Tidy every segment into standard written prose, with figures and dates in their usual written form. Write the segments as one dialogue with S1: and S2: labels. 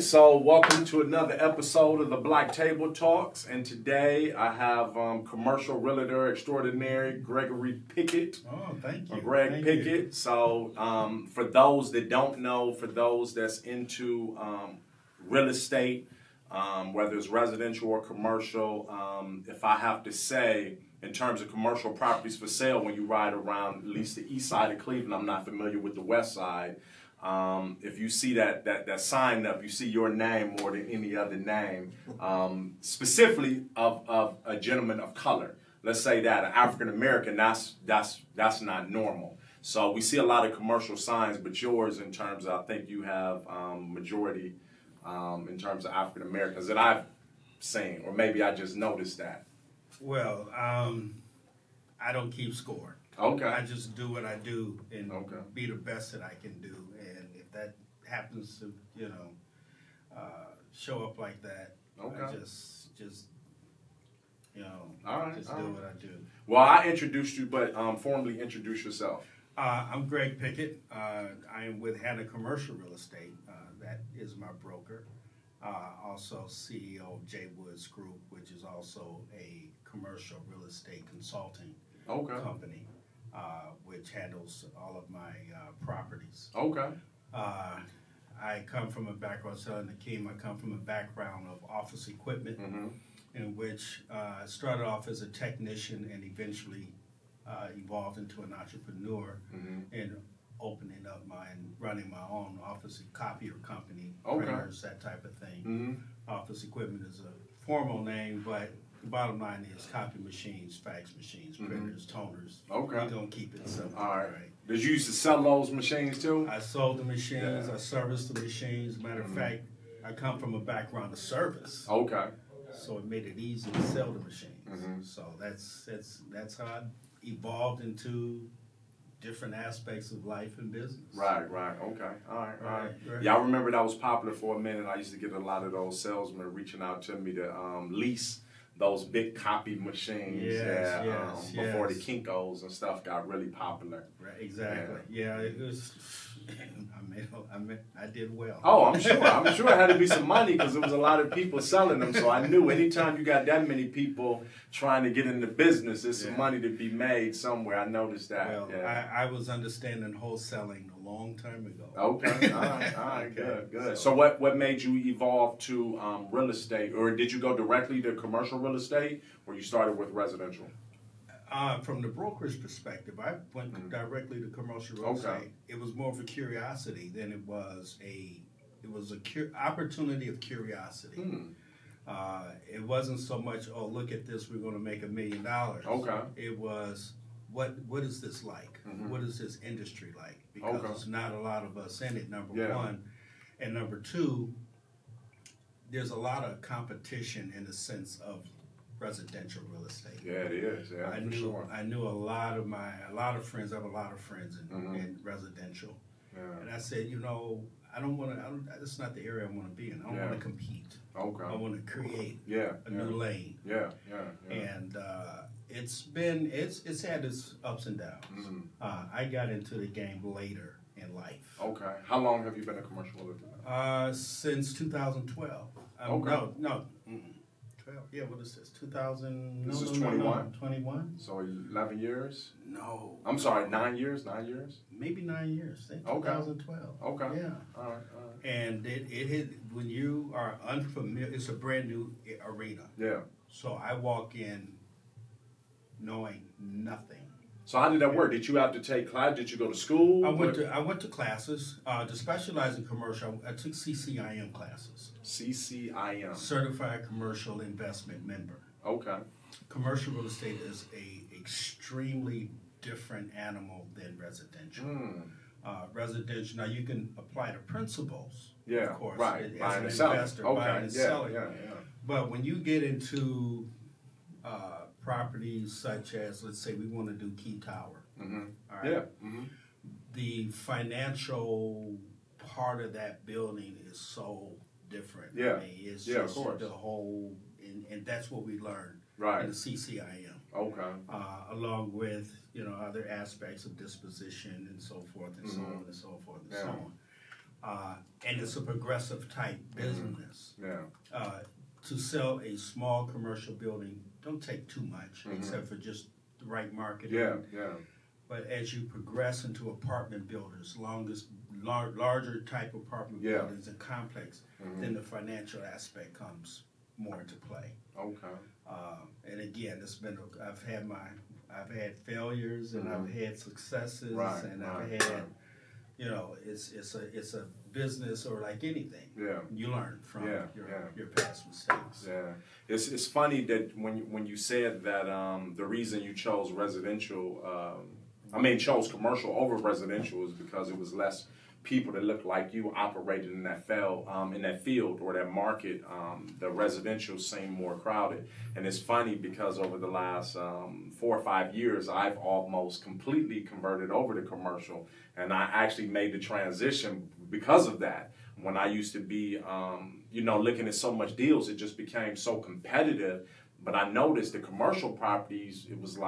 S1: So, welcome to another episode of the Black Table Talks, and today I have commercial realtor extraordinary Gregory Pickett.
S2: Oh, thank you.
S1: Greg Pickett. So, for those that don't know, for those that's into real estate, whether it's residential or commercial, if I have to say, in terms of commercial properties for sale, when you ride around at least the east side of Cleveland, I'm not familiar with the west side. If you see that sign up, you see your name more than any other name, specifically of a gentleman of color. Let's say that an African American. That's not normal. So we see a lot of commercial signs, but yours, in terms of, I think you have majority in terms of African Americans that I've seen, or maybe I just noticed that.
S2: Well, I don't keep score.
S1: Okay.
S2: I just do what I do and
S1: Okay.
S2: be the best that I can do. And if that happens to, show up like that,
S1: Okay.
S2: I just
S1: All right,
S2: just
S1: all
S2: do
S1: right.
S2: what I do.
S1: Well, I introduced you, but formally introduce yourself.
S2: I'm Greg Pickett. I am with Hannah Commercial Real Estate. That is my broker. Also CEO of J Woods Group, which is also a commercial real estate consulting company, which handles all of my properties.
S1: Okay.
S2: I come from a background, selling the Keem, I come from a background of office equipment, in which I started off as a technician and eventually evolved into an entrepreneur and opening up running my own office copier company, printers, that type of thing. Office equipment is a formal name, but the bottom line is copy machines, fax machines, printers, toners.
S1: Okay.
S2: We're going to keep it simple.
S1: All right. Did you used to sell those machines too?
S2: I sold the machines, I serviced the machines. Matter of fact, I come from a background of service.
S1: Okay.
S2: So it made it easy to sell the machines. So that's how I evolved into different aspects of life and business.
S1: Right. Okay. All right.
S2: Right.
S1: Yeah, I remember that was popular for a minute. I used to get a lot of those salesmen reaching out to me to lease those big copy machines. Before the Kinkos and stuff got really popular.
S2: Right. Exactly. Yeah, it was. I did well.
S1: Oh, I'm sure. I'm sure it had to be some money because there was a lot of people selling them. So I knew anytime you got that many people trying to get into business, there's some money to be made somewhere. I noticed that.
S2: Well, I was understanding wholesaling a long time ago.
S1: Okay. All right. Good. So what made you evolve to real estate, or did you go directly to commercial real estate, or you started with residential?
S2: From the broker's perspective, I went directly to commercial real estate. It was more of a curiosity than it was opportunity of curiosity. It wasn't so much, oh, look at this, we're going to make $1 million.
S1: Okay.
S2: It was, what is this like? What is this industry like? Because there's not a lot of us in it, number one. And number two, there's a lot of competition in the sense of residential real estate.
S1: Yeah, it is. Yeah,
S2: I knew a lot of friends. I have a lot of friends in residential, and I said, I don't want to. That's not the area I want to be in. I don't want to compete.
S1: Okay.
S2: I want to create a new lane.
S1: Yeah.
S2: And it's had its ups and downs. I got into the game later in life.
S1: Okay. How long have you been a commercial realtor?
S2: Since 2012.
S1: Okay.
S2: No. Yeah, what is this? 2000?
S1: This is 21.
S2: 21.
S1: So 11 years?
S2: No.
S1: I'm sorry, 9 years? 9 years?
S2: Maybe 9 years. I think 2012.
S1: Okay.
S2: Yeah.
S1: All right.
S2: And it hit, when you are unfamiliar, it's a brand new arena.
S1: Yeah.
S2: So I walk in knowing nothing.
S1: So how did that work? Did you have to take class? Did you go to school?
S2: I went to classes to specialize in commercial. I took CCIM classes.
S1: CCIM.
S2: Certified Commercial Investment Member.
S1: Okay.
S2: Commercial real estate is a extremely different animal than residential. Residential, now you can apply the principles,
S1: of
S2: course,
S1: right.
S2: as
S1: Buying
S2: an
S1: and selling.
S2: investor, buying and selling.
S1: Yeah.
S2: But when you get into properties such as, let's say we want to do Key Tower, all right? The financial part of that building is so different.
S1: Yeah.
S2: I mean, it's
S1: of
S2: just
S1: course.
S2: the whole, and that's what we learned
S1: Right.
S2: in the CCIM.
S1: Okay.
S2: Along with other aspects of disposition and so forth and so on and so forth and so on. and it's a progressive type business.
S1: Yeah.
S2: To sell a small commercial building don't take too much, except for just the right marketing.
S1: Yeah.
S2: But as you progress into apartment buildings, larger type apartment buildings and complex, then the financial aspect comes more into play.
S1: Okay.
S2: And again, I've had failures and I've had successes, and I've had, it's a business, or like anything.
S1: Yeah.
S2: You learn from your past mistakes.
S1: Yeah. It's funny that when you said that the reason you chose chose commercial over residential is because it was less people that looked like you operating in that field or that market. The residential seemed more crowded, and it's funny because over the last 4 or 5 years, I've almost completely converted over to commercial, and I actually made the transition because of that. When I used to be, looking at so much deals, it just became so competitive. But I noticed the commercial properties, it was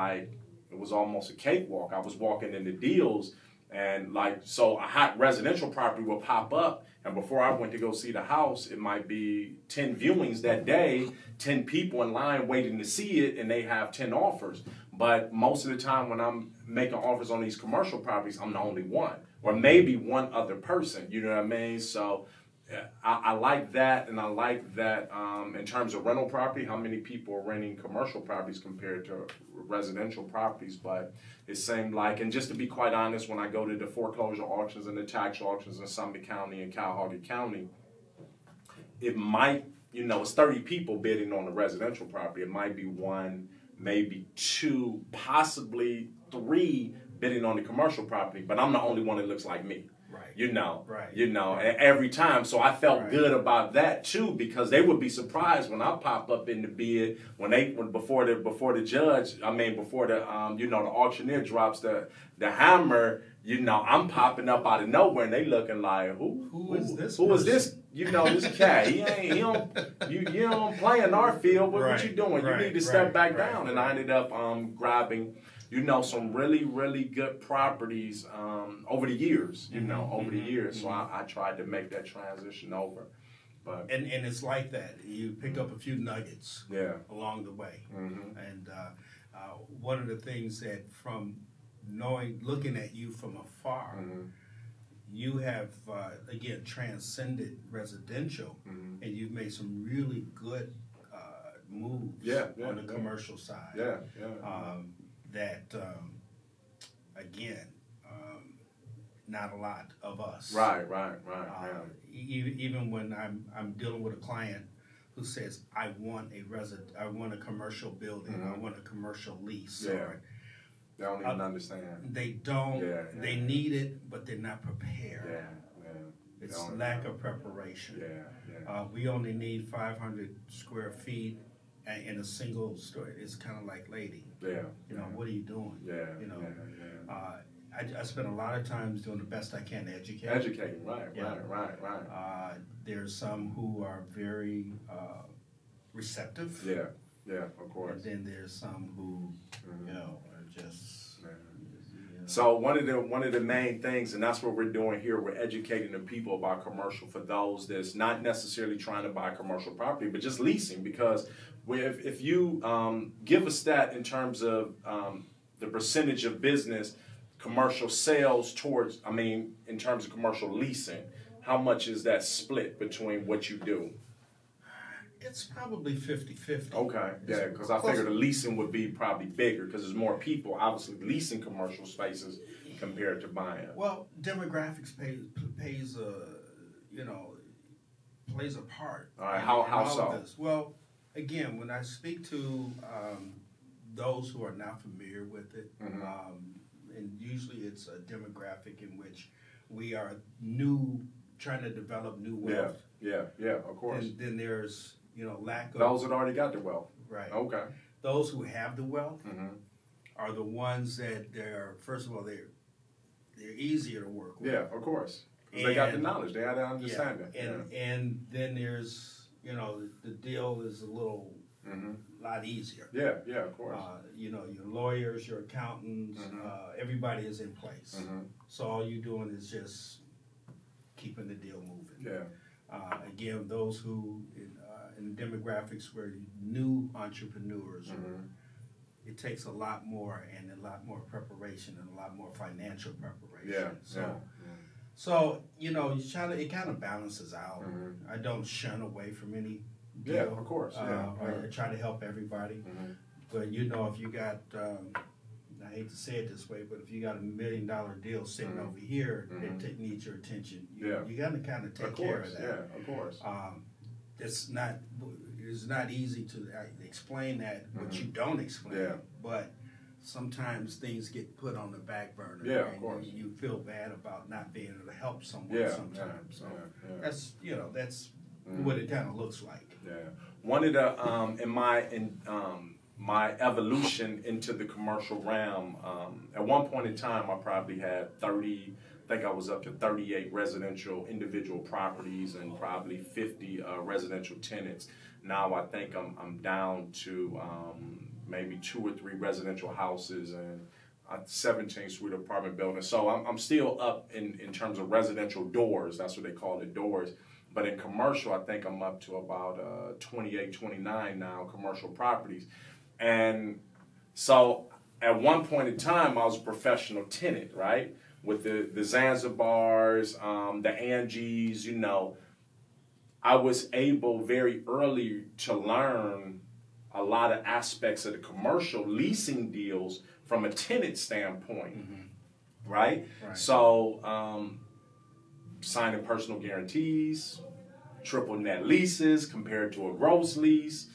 S1: almost a cakewalk. I was walking into deals, and so a hot residential property will pop up, and before I went to go see the house, it might be 10 viewings that day, 10 people in line waiting to see it, and they have 10 offers. But most of the time when I'm making offers on these commercial properties, I'm the only one, or maybe one other person, you know what I mean? So I like that, and I like that in terms of rental property, how many people are renting commercial properties compared to residential properties. But it seemed like, and just to be quite honest, when I go to the foreclosure auctions and the tax auctions in Summit County and Cuyahoga County, it might, it's 30 people bidding on the residential property. It might be 1, maybe 2, possibly 3 bidding on the commercial property, but I'm the only one that looks like me. And every time. So I felt good about that too, because they would be surprised when I pop up in the bid, before the auctioneer drops the hammer, I'm popping up out of nowhere, and they looking like, who is this? Who is this? This cat. You don't play in our field. What you doing? You need to step back down. And I ended up grabbing some really, really good properties over the years, So I tried to make that transition over. But
S2: and it's like that. You pick up a few nuggets along the way. And one of the things that from looking at you from afar, you have, again, transcended residential, and you've made some really good moves on the commercial side. That again, not a lot of us.
S1: Right.
S2: Even when I'm dealing with a client who says, I want a commercial building, I want a commercial lease.
S1: They don't even understand.
S2: They don't. They need it, but they're not prepared. It's lack of preparation. We only need 500 square feet in a single story. It's kind of like, lady, what are you doing? I spend a lot of times doing the best I can to educate.
S1: Educating, right.
S2: There's some who are very receptive.
S1: Of course.
S2: And then there's some who, are just.
S1: So one of the main things, and that's what we're doing here, we're educating the people about commercial for those that's not necessarily trying to buy commercial property, but just leasing. Because if you give a stat in terms of the percentage of business commercial sales in terms of commercial leasing, how much is that split between what you do?
S2: It's probably 50-50.
S1: Okay, because I figured the leasing would be probably bigger because there's more people obviously leasing commercial spaces compared to buying.
S2: Well, demographics plays a part.
S1: All right, how so?
S2: Well, again, when I speak to those who are not familiar with it, and usually it's a demographic in which we are trying to develop new wealth.
S1: Of course.
S2: And then there's lack of
S1: those that already got the wealth.
S2: Right.
S1: Okay.
S2: Those who have the wealth are the ones that they're easier to work with.
S1: Yeah, of course. Because they got the knowledge, they had the understanding.
S2: And then there's the deal is a lot easier.
S1: Yeah, of course.
S2: Your lawyers, your accountants, everybody is in place. So all you're doing is just keeping the deal moving.
S1: Yeah.
S2: Again, those who in the demographics were new entrepreneurs, it takes a lot more and a lot more preparation and a lot more financial preparation. So you know, it kind of balances out. I don't shun away from any deal.
S1: Yeah, of course.
S2: I try to help everybody. But you know, if you got, I hate to say it this way, but if you got $1 million deal sitting over here that needs your attention, you got to kind of take care of that.
S1: Yeah, of course.
S2: It's not easy to explain that, but you don't explain it. But sometimes things get put on the back burner,
S1: of
S2: and
S1: course.
S2: you feel bad about not being able to help someone sometimes. So that's that's what it kind of looks like.
S1: Yeah, one of the my evolution into the commercial realm. At one point in time, I probably had 30. I think I was up to 38 residential individual properties and probably 50 residential tenants. Now I think I'm down to maybe 2 or 3 residential houses and a 17-suite apartment building. So I'm still up in terms of residential doors. That's what they call it, doors. But in commercial, I think I'm up to about 28, 29 now, commercial properties. And so at one point in time, I was a professional tenant, right? With the Zanzibars, the Angies, you know. I was able very early to learn a lot of aspects of the commercial leasing deals from a tenant standpoint, right? So signing personal guarantees, triple net leases compared to a gross lease,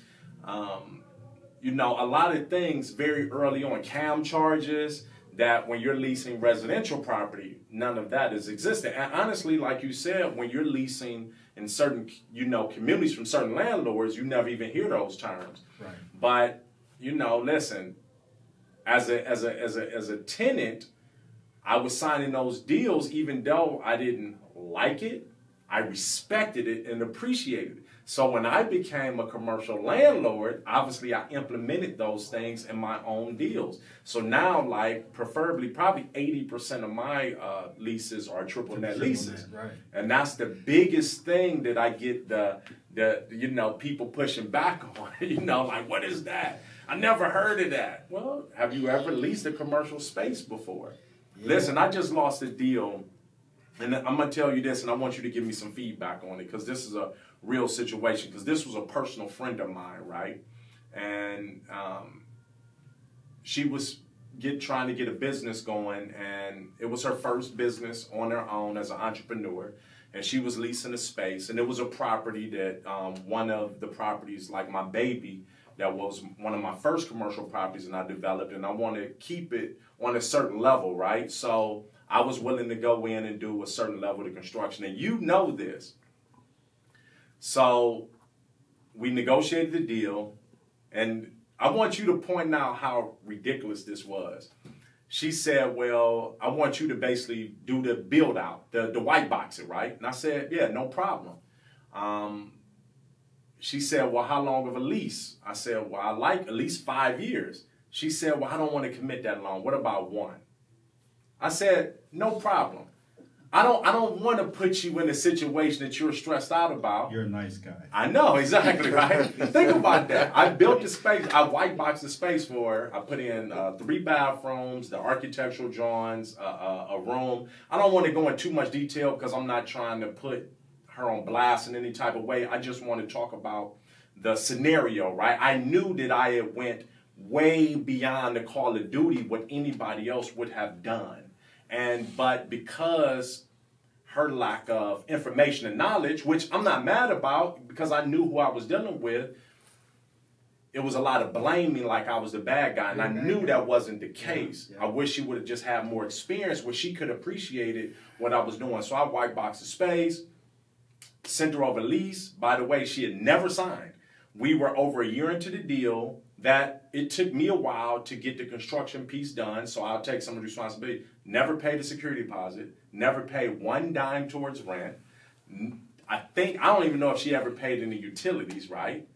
S1: you know, a lot of things very early on, CAM charges, that when you're leasing residential property, none of that is existent. And honestly, like you said, when you're leasing in certain, you know, communities from certain landlords, you never even hear those terms.
S2: Right.
S1: But, you know, listen, as a tenant, I was signing those deals even though I didn't like it, I respected it and appreciated it. So when I became a commercial landlord, obviously I implemented those things in my own deals. So now, like, preferably probably 80% of my leases are triple net leases.
S2: Right.
S1: And that's the biggest thing that I get the you know, people pushing back on. You know, like, what is that? I never heard of that. Well, have you ever leased a commercial space before? Yeah. Listen, I just lost a deal. And I'm going to tell you this, and I want you to give me some feedback on it, because this is a real situation, because this was a personal friend of mine, right? And she was trying to get a business going, and it was her first business on her own as an entrepreneur, and she was leasing a space, and it was a property that one of the properties, like my baby, that was one of my first commercial properties, and I developed, and I want to keep it on a certain level, right? So I was willing to go in and do a certain level of construction, and you know this. So we negotiated the deal, and I want you to point out how ridiculous this was. She said, well, I want you to basically do the build out, the white box it, right? And I said, yeah, no problem. She said, well, how long of a lease? I said, well, I like at least 5 years. She said, well, I don't want to commit that long. What about 1? I said, no problem. I don't want to put you in a situation that you're stressed out about.
S2: You're a nice guy.
S1: I know, exactly, right? Think about that. I built the space. I white boxed the space for her. I put in 3 bathrooms, the architectural drawings, a room. I don't want to go into too much detail because I'm not trying to put her on blast in any type of way. I just want to talk about the scenario, right? I knew that I had went way beyond the call of duty what anybody else would have done. But because her lack of information and knowledge, which I'm not mad about because I knew who I was dealing with, it was a lot of blaming like I was the bad guy. And I knew that wasn't the case. I wish she would have just had more experience where she could appreciate what I was doing. So I white boxed the space, sent her over lease. By the way, she had never signed. We were over a year into the deal. That it took me a while to get the construction piece done, so I'll take some of the responsibility. Never paid a security deposit, never paid 1 dime towards rent. I don't even know if she ever paid any utilities, right?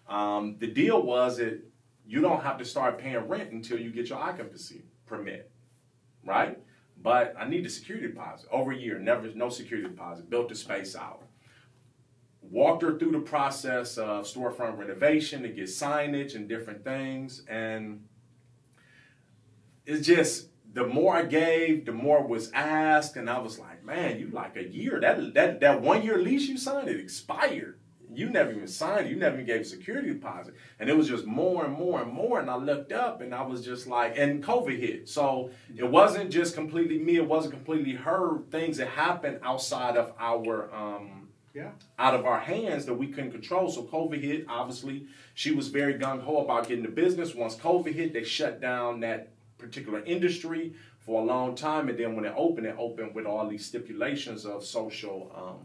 S1: The deal was that you don't have to start paying rent until you get your occupancy permit, right? but I need a security deposit. Over a year, no security deposit. Built the space out. Walked her through the process of storefront renovation to get signage and different things. And it's just, the more I gave, the more was asked. And I was like, man, you like a year. That 1 year lease you signed, it expired. You never even signed it. You never even gave a security deposit. And it was just more and more and more. And I looked up and I was just like, and COVID hit. So it wasn't just completely me. It wasn't completely her. Things that happened outside of our hands that we couldn't control. So COVID hit. Obviously, she was very gung-ho about getting the business. Once COVID hit, they shut down that particular industry for a long time. And then when it opened with all these stipulations of social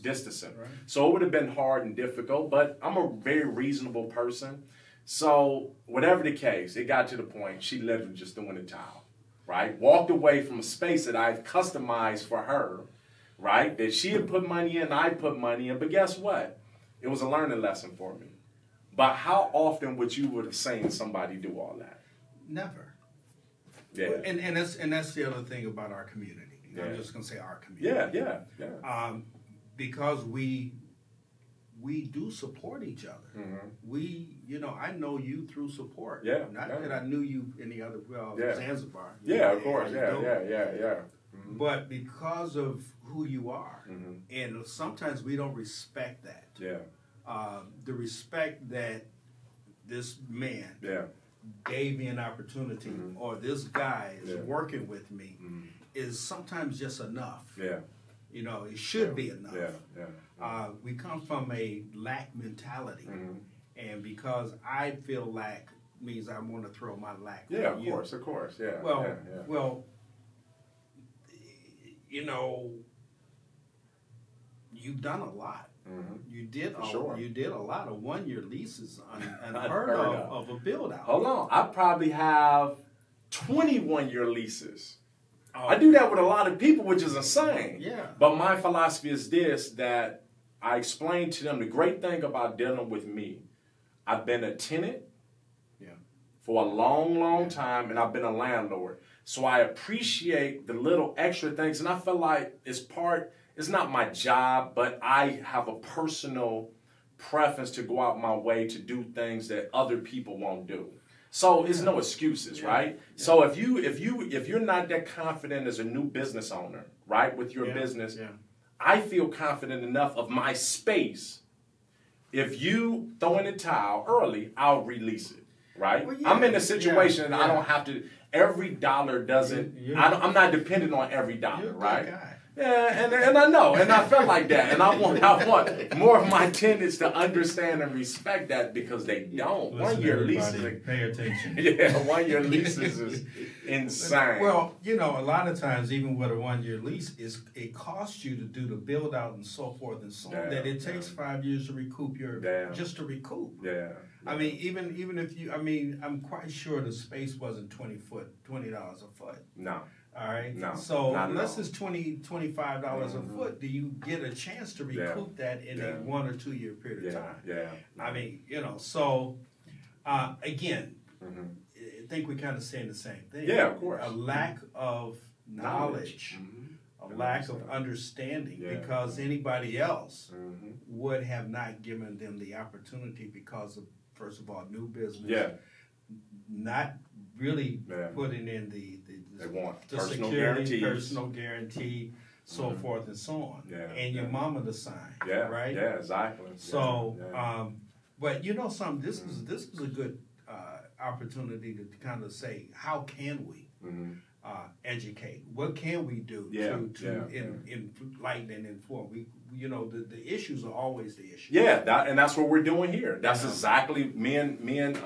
S1: distancing.
S2: Right.
S1: So it would have been hard and difficult, but I'm a very reasonable person. So whatever the case, it got to the point she literally just threw in the towel, right? Walked away from a space that I've customized for her, right? That she had put money in, I put money in, but guess what? It was a learning lesson for me. But how often would you have seen somebody do all that?
S2: Never.
S1: Yeah.
S2: And that's the other thing about our community.
S1: Yeah.
S2: I'm just gonna say our community.
S1: Yeah.
S2: Because we do support each other.
S1: Mm-hmm.
S2: I know you through support.
S1: Yeah.
S2: Not that I knew you any other, Zanzibar.
S1: Yeah, of course. Yeah. Mm-hmm.
S2: But because of who you are,
S1: Mm-hmm.
S2: and sometimes we don't respect that.
S1: Yeah.
S2: The respect that this man
S1: Yeah.
S2: gave me an opportunity,
S1: Mm-hmm.
S2: or this guy is
S1: Yeah.
S2: working with me,
S1: Mm-hmm.
S2: is sometimes just enough.
S1: Yeah.
S2: It should be enough.
S1: Yeah.
S2: We come from a lack mentality,
S1: Mm-hmm.
S2: and because I feel lack means I want to throw my lack
S1: Yeah,
S2: on
S1: of
S2: you.
S1: course. Yeah.
S2: Well,
S1: yeah.
S2: well, you've done a lot.
S1: Mm-hmm.
S2: You did
S1: Sure.
S2: You did a lot of 1 year leases unheard
S1: Unheard
S2: of a build out.
S1: Hold on. I probably have 21 year leases.
S2: Oh.
S1: I do that with a lot of people, which is insane.
S2: Yeah.
S1: But my philosophy is this, that I explain to them the great thing about dealing with me. I've been a tenant for a long, long time, and I've been a landlord. So I appreciate the little extra things, and I feel like it's not my job, but I have a personal preference to go out my way to do things that other people won't do. So it's no excuses, right? Yeah. So if you're not that confident as a new business owner, right, with your business, I feel confident enough of my space. If you throw in the towel early, I'll release it, right? Well, I'm in a situation that I don't have to. Every dollar doesn't. I'm not dependent on every dollar, right? Yeah, and I know, and I felt like that, and I want more of my tenants to understand and respect that, because they don't.
S2: Listen,
S1: 1 year leases,
S2: pay attention.
S1: Yeah, 1 year leases is insane.
S2: Well, a lot of times, even with a 1 year lease, it costs you to do the build out and so forth and so on. That it takes 5 years to recoup just to recoup.
S1: Yeah.
S2: I mean, even if I'm quite sure the space wasn't $20 a foot.
S1: No.
S2: All right.
S1: No.
S2: So unless it's $25 a foot, do you get a chance to recoup that in a 1 or 2 year period of time?
S1: Yeah.
S2: I mean, so again, I think we're kind of saying the same thing.
S1: Yeah, of course.
S2: A lack of knowledge, a lack of understanding, because anybody else would have not given them the opportunity because of, first of all, new business. Not really putting in the
S1: personal
S2: security, personal guarantee, so forth and so on. And your mama to sign. Right?
S1: Yeah, exactly.
S2: So, but something, this is a good opportunity to kind of say, how can we educate? What can we do to enlighten and inform? The issues are always the issues.
S1: Yeah, and that's what we're doing here. That's exactly me and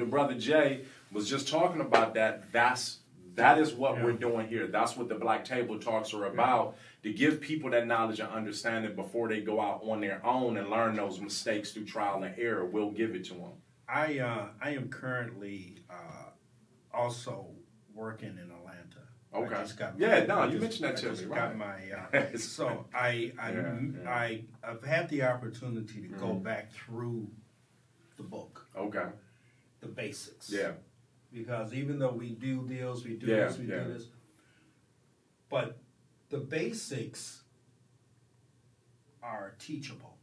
S1: the brother Jay was just talking about that. That is what we're doing here. That's what the Black Table Talks are about, to give people that knowledge and understanding before they go out on their own and learn those mistakes through trial and error. We'll give it to them.
S2: I am currently also working in Atlanta.
S1: Okay.
S2: I just got
S1: you mentioned that to me.
S2: Got my so I've had the opportunity to go back through the book.
S1: Okay.
S2: The basics.
S1: Yeah.
S2: Because even though we do deals, we do this, we do this, But the basics are teachable.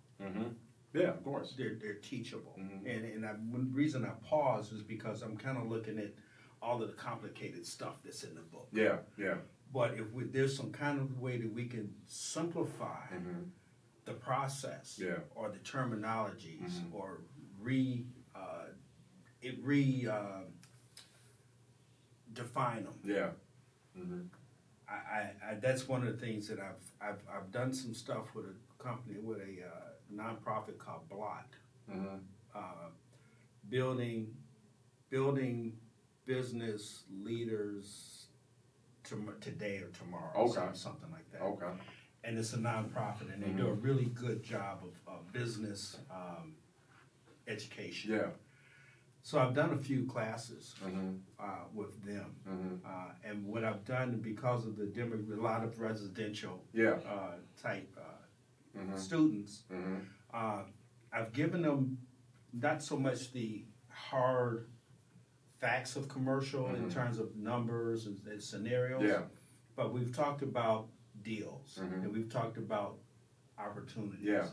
S1: Yeah, of course.
S2: They're teachable. And the reason I pause is because I'm kind of looking at all of the complicated stuff that's in the book.
S1: Yeah, yeah.
S2: But if there's some kind of way that we can simplify the process or the terminologies or define them.
S1: Yeah.
S2: I that's one of the things that I've done some stuff with a company, with a nonprofit called Blot, building business leaders today or tomorrow, something like that.
S1: Okay.
S2: And it's a nonprofit, and they do a really good job of business education.
S1: Yeah.
S2: So I've done a few classes with them, and what I've done, because of a lot of residential type students, I've given them not so much the hard facts of commercial in terms of numbers and scenarios, but we've talked about deals and we've talked about opportunities.
S1: Yeah.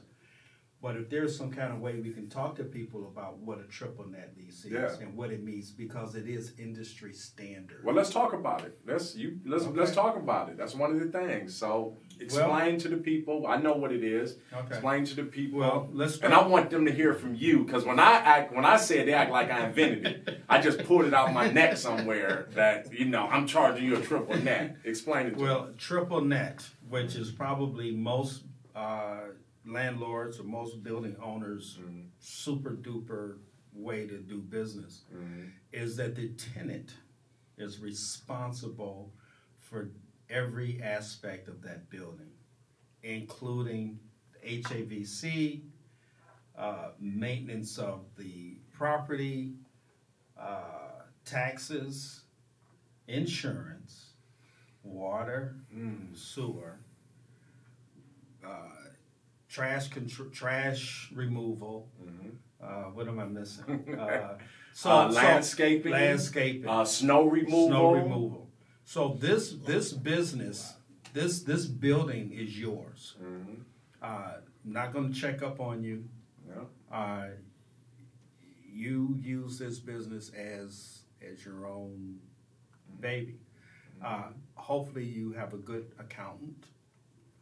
S2: But if there's some kind of way we can talk to people about what a triple net lease is and what it means, because it is industry standard.
S1: Well, let's talk about it. Let's talk about it. That's one of the things. So explain to the people. I know what it is.
S2: Okay.
S1: Explain to the people.
S2: Well, let's start.
S1: And I want them to hear from you, because when I say it, they act like I invented it. I just pulled it out my neck somewhere that I'm charging you a triple net. Explain it to me.
S2: Well, triple net, which is probably most landlords or most building owners' super duper way to do business, is that the tenant is responsible for every aspect of that building, including HAVC, maintenance of the property, taxes, insurance, water, sewer, trash removal. What am I missing?
S1: Landscaping. Snow removal.
S2: So this business, this building is yours. I'm not going to check up on you.
S1: Yeah.
S2: You use this business as your own baby. Hopefully you have a good accountant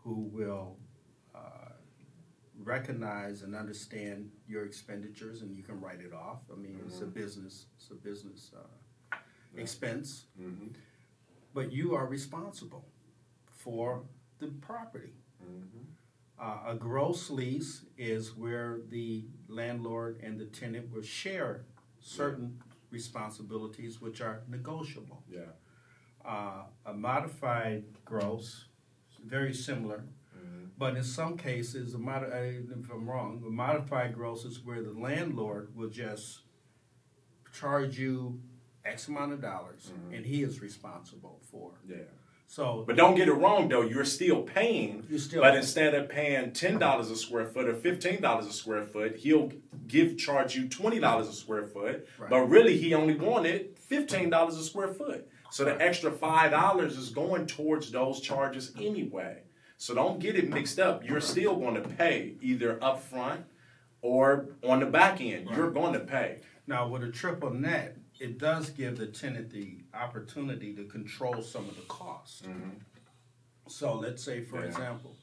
S2: who will recognize and understand your expenditures, and you can write it off. I mean, it's a business expense, but you are responsible for the property. A gross lease is where the landlord and the tenant will share certain responsibilities which are negotiable.
S1: Yeah.
S2: A modified gross, very similar. But in some cases, if I'm wrong, a modified gross is where the landlord will just charge you X amount of dollars, and he is responsible for.
S1: Yeah.
S2: So,
S1: but don't get it wrong though. You're still paying. But instead of paying $10 a square foot or $15 a square foot, he'll charge you $20 a square foot. Right. But really, he only wanted $15 a square foot. So the extra $5 is going towards those charges anyway. So don't get it mixed up. You're still going to pay either up front or on the back end. Right. You're going to pay.
S2: Now, with a triple net, it does give the tenant the opportunity to control some of the cost. So let's say, for example,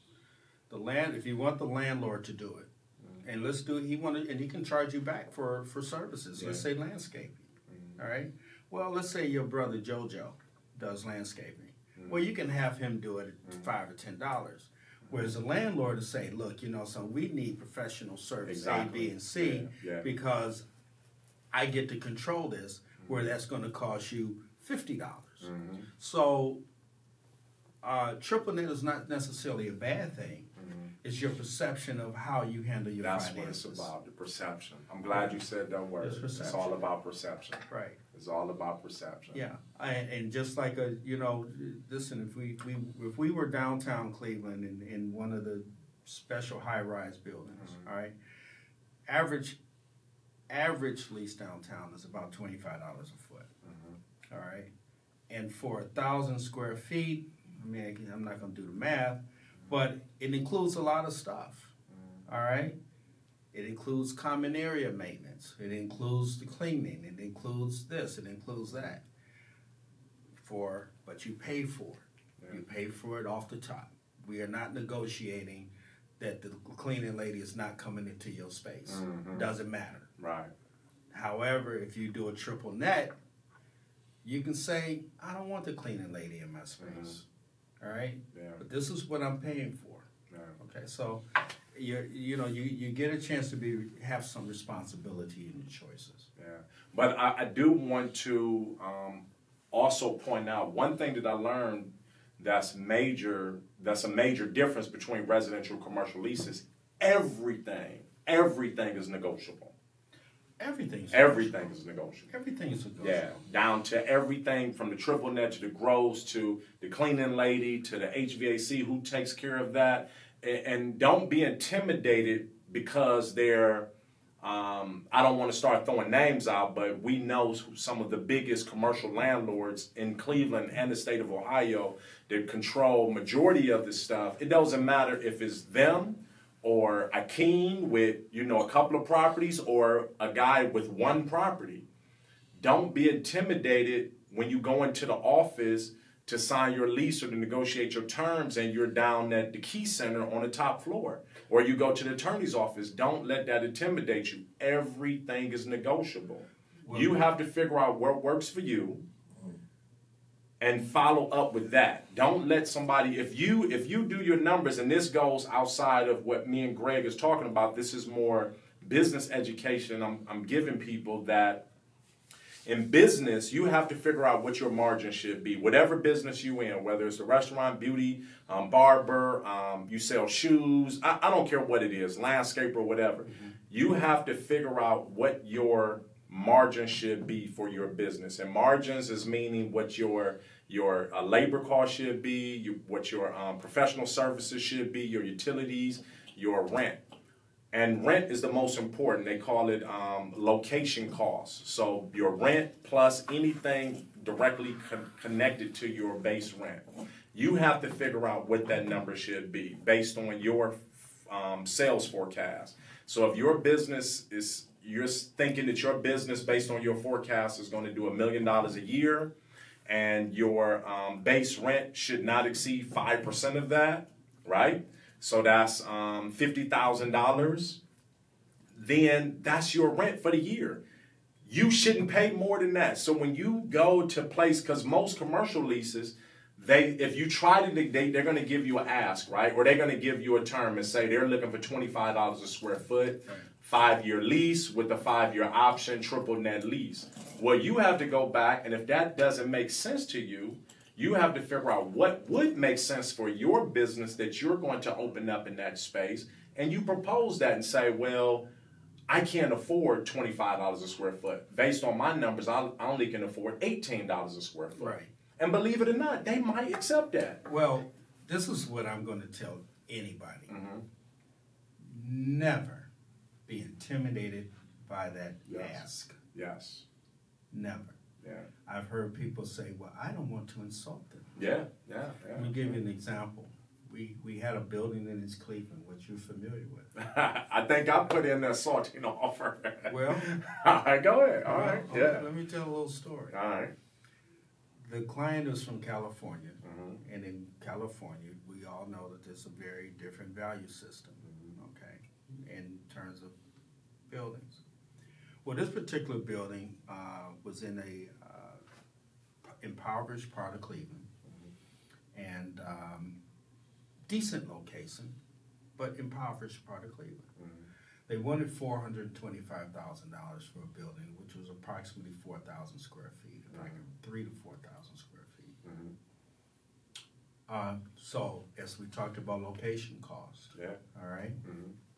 S2: if you want the landlord to do it, and let's do it, and he can charge you back for services. Let's say landscaping. All right. Well, let's say your brother JoJo does landscaping. Well, you can have him do it at $5 or $10. Whereas the landlord will say, look, so we need professional service A, B, and C because I get to control this, where that's going to cost you $50. So triple net is not necessarily a bad thing. It's your perception of how you handle your finances.
S1: That's what it's about, the perception. I'm glad you said that word. It's all about perception.
S2: Right.
S1: It's all about perception.
S2: Yeah, and just like listen, if we were downtown Cleveland in one of the special high-rise buildings, all right, average lease downtown is about $25 a foot, all right, and for 1,000 square feet, I mean, I'm not going to do the math, but it includes a lot of stuff. All right? It includes common area maintenance. It includes the cleaning. It includes this. It includes that. But you pay for it.
S1: Yeah.
S2: You pay for it off the top. We are not negotiating that the cleaning lady is not coming into your space. Doesn't matter.
S1: Right.
S2: However, if you do a triple net, you can say, I don't want the cleaning lady in my space. All right?
S1: Yeah.
S2: But this is what I'm paying for.
S1: Yeah.
S2: Okay, so you get a chance to have some responsibility in your choices.
S1: Yeah. But I do want to also point out one thing that I learned that's a major difference between residential and commercial leases. Everything is negotiable.
S2: Everything is
S1: negotiable.
S2: Everything is negotiable.
S1: Yeah, down to everything from the triple net to the gross to the cleaning lady to the HVAC, who takes care of that. And don't be intimidated because they're, I don't want to start throwing names out, but we know some of the biggest commercial landlords in Cleveland and the state of Ohio that control majority of this stuff. It doesn't matter if it's them or Akeem with, a couple of properties or a guy with one property. Don't be intimidated when you go into the office to sign your lease or to negotiate your terms and you're down at the key center on the top floor. Or you go to the attorney's office. Don't let that intimidate you. Everything is negotiable. You have to figure out what works for you and follow up with that. Don't let somebody, if you do your numbers, and this goes outside of what me and Greg is talking about, this is more business education. I'm giving people that in business, you have to figure out what your margin should be. Whatever business you in, whether it's a restaurant, beauty, barber, you sell shoes, I don't care what it is, landscape or whatever. You have to figure out what your margin should be for your business. And margins is meaning what your labor cost should be, what your professional services should be, your utilities, your rent. And rent is the most important. They call it location costs. So your rent plus anything directly connected to your base rent. You have to figure out what that number should be based on your sales forecast. So if your business you're thinking that your business based on your forecast is going to do $1 million a year and your base rent should not exceed 5% of that, right? So that's $50,000. Then that's your rent for the year. You shouldn't pay more than that. So when you go to place, because most commercial leases, if you try to, they're going to give you an ask, right? Or they're going to give you a term and say they're looking for $25 a square foot, 5-year lease with a 5-year option, triple net lease. Well, you have to go back, and if that doesn't make sense to you, you have to figure out what would make sense for your business that you're going to open up in that space. And you propose that and say, well, I can't afford $25 a square foot. Based on my numbers, I only can afford $18 a square foot.
S2: Right.
S1: And believe it or not, they might accept that.
S2: Well, this is what I'm going to tell anybody. Never be intimidated by that ask.
S1: Yes.
S2: Never.
S1: Yeah.
S2: I've heard people say, well, I don't want to insult them.
S1: Yeah.
S2: Let me give you an example. We had a building in East Cleveland, which you're familiar with.
S1: I think I put in the assaulting offer.
S2: Well.
S1: All right, go ahead. All right. Yeah.
S2: Let me tell a little story.
S1: All right.
S2: The client is from California, and in California, we all know that there's a very different value system, okay, in terms of buildings. Well, this particular building was in a impoverished part of Cleveland, and decent location, but impoverished part of Cleveland. They wanted $425,000 for a building, which was approximately 4,000 square feet, like 3,000 to 4,000 square feet. So, as we talked about location cost, all right?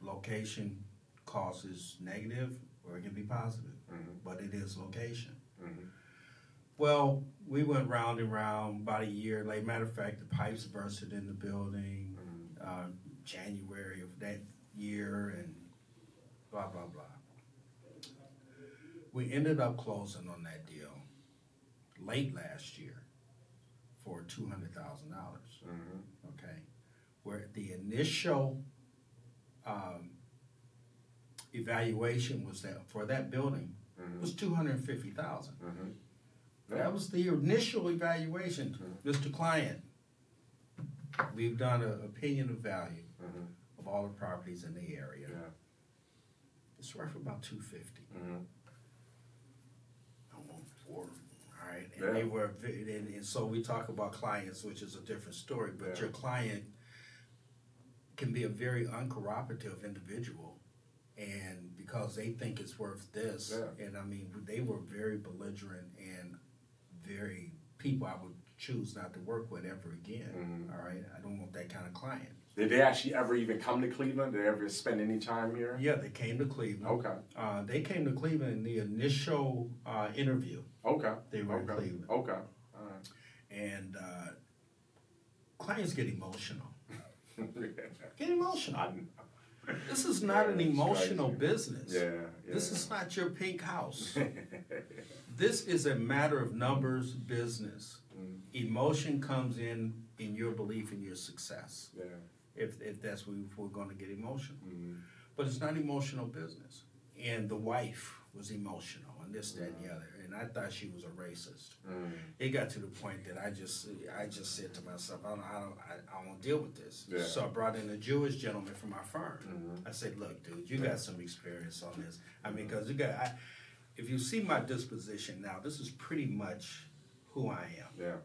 S2: Location cost is negative or it can be positive, but it is location. Well, we went round and round about a year later. Matter of fact, the pipes bursted in the building January of that year and blah, blah, blah. We ended up closing on that deal late last year for $200,000.
S1: Mm-hmm.
S2: Okay, where the initial evaluation was that for that building was $250,000.
S1: Mm-hmm. Yeah.
S2: That was the initial evaluation, Mr. Client. We've done an opinion of value of all the properties in the area.
S1: Yeah.
S2: It's worth about $250.
S1: Mm-hmm.
S2: All right, and
S1: Yeah.
S2: they were, and so we talk about clients, which is a different story. But your client can be a very uncooperative individual, and because they think it's worth this, and I mean, they were very belligerent and very people I would choose not to work with ever again. All right, I don't want that kind of client.
S1: Did they actually ever even come to Cleveland? Did they ever spend any time here?
S2: Yeah, they came to Cleveland.
S1: Okay.
S2: They came to Cleveland in the initial interview.
S1: Okay.
S2: They were in Cleveland.
S1: Okay. All right.
S2: And clients get emotional. Get emotional. This is not an emotional business.
S1: Yeah.
S2: This is not your pink house. This is a matter of numbers business. Emotion comes in your belief in your success.
S1: Yeah.
S2: If that's where we're going to get emotional. But it's not emotional business. And the wife was emotional and this, that, and the other. And I thought she was a racist. It got to the point that I just said to myself, I don't want to deal with this.
S1: Yeah.
S2: So I brought in a Jewish gentleman from my firm. I said, look, dude, you got some experience on this. I mean, because if you see my disposition now, this is pretty much who I am.
S1: Yeah.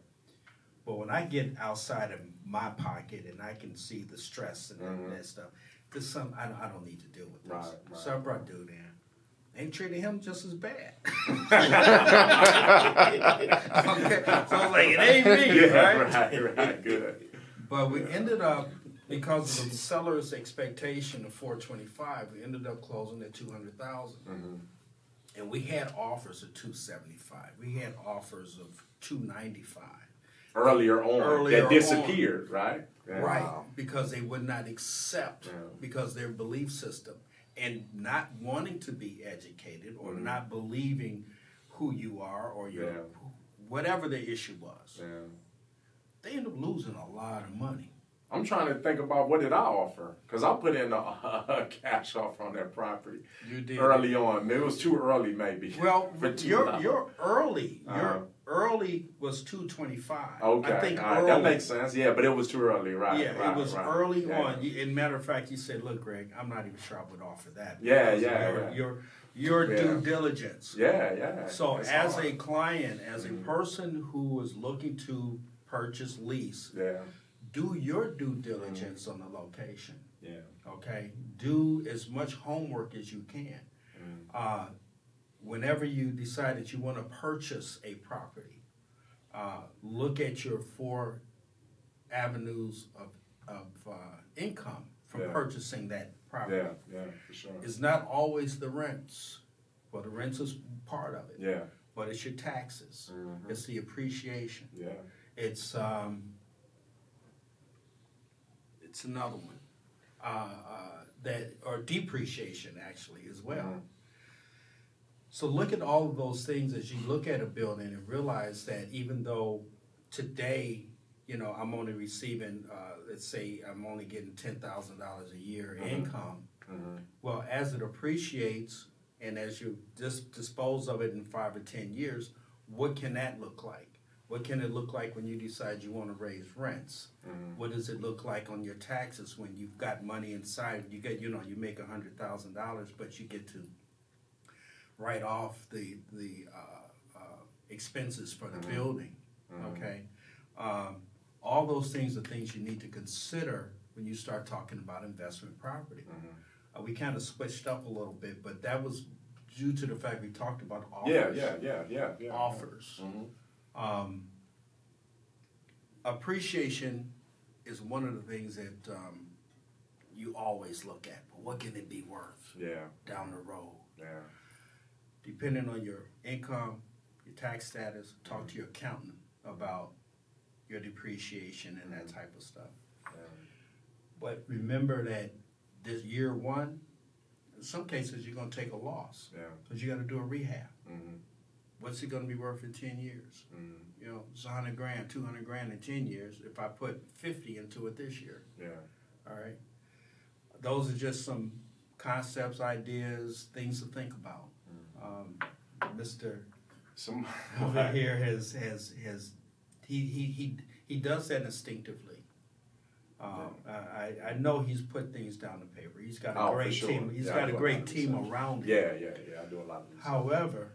S2: But when I get outside of my pocket and I can see the stress and that stuff, this is something I don't need to deal with this.
S1: Right.
S2: So I brought dude in. They treated him just as bad. Okay. So I was like, it ain't me, right?
S1: Right, good.
S2: But we ended up, because of the seller's expectation of $425, we ended up closing at $200,000. And we had offers of $275. We had offers of $295.
S1: Earlier on, that disappeared, right? Yeah.
S2: Right, because they would not accept, because their belief system, and not wanting to be educated or not believing who you are or your whatever the issue was.
S1: Yeah.
S2: They end up losing a lot of money.
S1: I'm trying to think about what did I offer, because I put in a cash offer on that property.
S2: You did
S1: early on. Maybe it was too early, maybe.
S2: Well, your early was $225.
S1: Okay,
S2: I think
S1: all right.
S2: early,
S1: That makes sense. Yeah, but it was too early, right?
S2: Yeah,
S1: right,
S2: it was
S1: right.
S2: early on. In matter of fact, you said, "Look, Greg, I'm not even sure I would offer that." Your due diligence.
S1: Yeah.
S2: So,
S1: That's
S2: as
S1: hard.
S2: a client, as a person who is looking to purchase, lease, do your due diligence on the location.
S1: Yeah.
S2: Okay, do as much homework as you can. Whenever you decide that you want to purchase a property, look at your 4 avenues of income from purchasing that property.
S1: Yeah, for sure.
S2: It's not always the rents. Well, the rents is part of it.
S1: Yeah.
S2: But it's your taxes. It's the appreciation.
S1: Yeah.
S2: It's another one or depreciation actually as well. So look at all of those things as you look at a building and realize that even though today, I'm only receiving, let's say I'm only getting $10,000 a year income. Well, as it appreciates and as you dispose of it in 5 or 10 years, what can that look like? What can it look like when you decide you want to raise rents? What does it look like on your taxes when you've got money inside? You get, you make $100,000, but you get to write off the expenses for the building. Okay, all those things are things you need to consider when you start talking about investment property. We kind of switched up a little bit, but that was due to the fact we talked about offers.
S1: Yeah.
S2: Offers. Appreciation is one of the things that you always look at. But what can it be worth down the road?
S1: Yeah.
S2: Depending on your income, your tax status, talk to your accountant about your depreciation and that type of stuff. But remember that this year one, in some cases you're going to take a loss because you got to do a rehab. what's it going to be worth in 10 years?
S1: Mm-hmm.
S2: You know, it's $100,000, $200,000 in 10 years. If I put 50 into it this year,
S1: Yeah.
S2: all right. Those are just some concepts, ideas, things to think about. Mr. over here has he does that instinctively. I know he's put things down on paper. He's got a great team. He's got a great team around him.
S1: Yeah. I do a lot of research.
S2: However,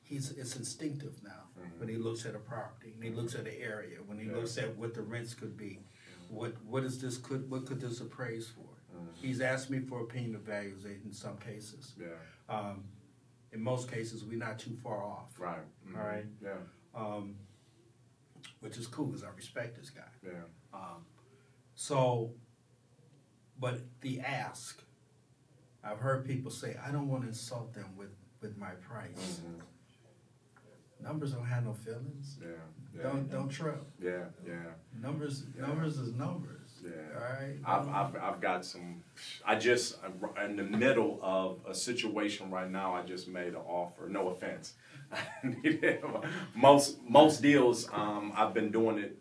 S2: it's instinctive now. When he looks at a property, when he looks at an area, when he looks at what the rents could be, what could this appraise for? He's asked me for opinion of values in some cases.
S1: Yeah.
S2: In most cases, we're not too far off.
S1: Right. Mm-hmm.
S2: All right.
S1: Yeah.
S2: Which is cool because I respect this guy.
S1: Yeah.
S2: But the ask, I've heard people say, I don't want to insult them with my price.
S1: Mm-hmm.
S2: Numbers don't have no feelings.
S1: Yeah.
S2: Don't trip.
S1: Yeah.
S2: Numbers is numbers.
S1: Yeah.
S2: All right.
S1: I've got some. I'm in the middle of a situation right now. I just made an offer. No offense. most deals. I've been doing it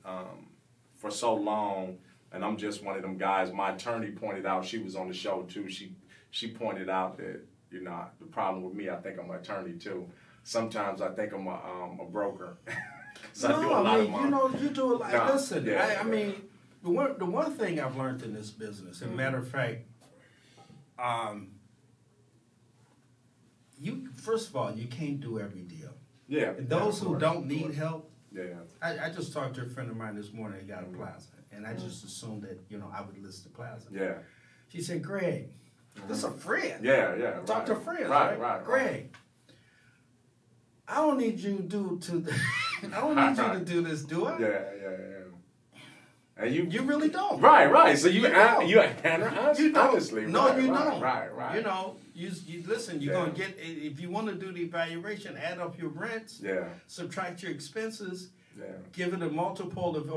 S1: for so long, and I'm just one of them guys. My attorney pointed out. She was on the show too. She pointed out that the problem with me. I think I'm an attorney too. Sometimes I think I'm a broker.
S2: You do a lot.
S1: No,
S2: Listen,
S1: yeah,
S2: I mean, the one thing I've learned in this business, as a matter of fact, first of all, you can't do every deal.
S1: Yeah.
S2: And those who don't need help,
S1: Yeah.
S2: I just talked to a friend of mine this morning that got a plaza, and I just assumed that I would list the plaza.
S1: Yeah.
S2: She said, Greg, this is a friend.
S1: Yeah.
S2: Talk to friends,
S1: Right.
S2: Greg, I don't need you I don't need you to do this, do I?
S1: Yeah. And
S2: You really don't.
S1: Right. So you
S2: don't.
S1: honestly.
S2: No, you don't.
S1: Right.
S2: You listen. You're gonna get, if you want to do the evaluation, add up your rents.
S1: Yeah.
S2: Subtract your expenses.
S1: Yeah.
S2: Give it a multiple of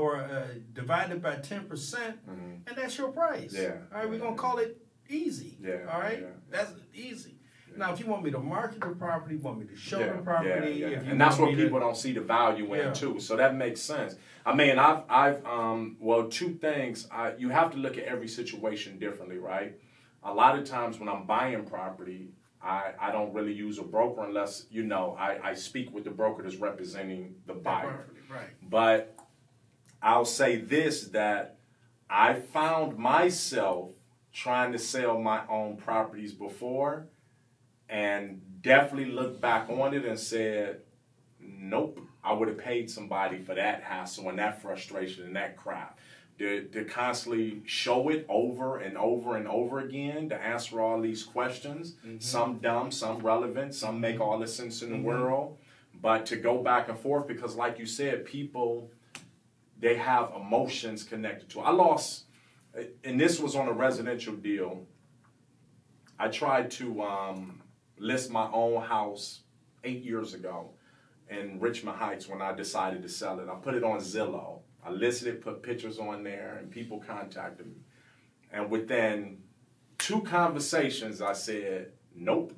S2: divide it by 10%, and that's your price.
S1: Yeah.
S2: All right. We're gonna call it easy.
S1: Yeah.
S2: All right.
S1: Yeah.
S2: That's easy. Now, if you want me to market the property, want me to show the property,
S1: Yeah.
S2: if you
S1: And that's
S2: want
S1: what
S2: me
S1: people don't see the value in
S2: Yeah.
S1: too. So that makes sense. I mean, I've two things. You have to look at every situation differently, right? A lot of times when I'm buying property, I don't really use a broker unless, I speak with the broker that's representing the buyer.
S2: Right.
S1: But I'll say this, that I found myself trying to sell my own properties before, and definitely looked back on it and said, nope, I would have paid somebody for that hassle and that frustration and that crap. To constantly show it over and over and over again, to answer all these questions, some dumb, some relevant, some make all the sense in the world, but to go back and forth, because like you said, people, they have emotions connected to it. I lost, and this was on a residential deal. I tried to list my own house 8 years ago in Richmond Heights when I decided to sell it. I put it on Zillow. I listed it, put pictures on there, and people contacted me. And within 2 conversations, I said, nope,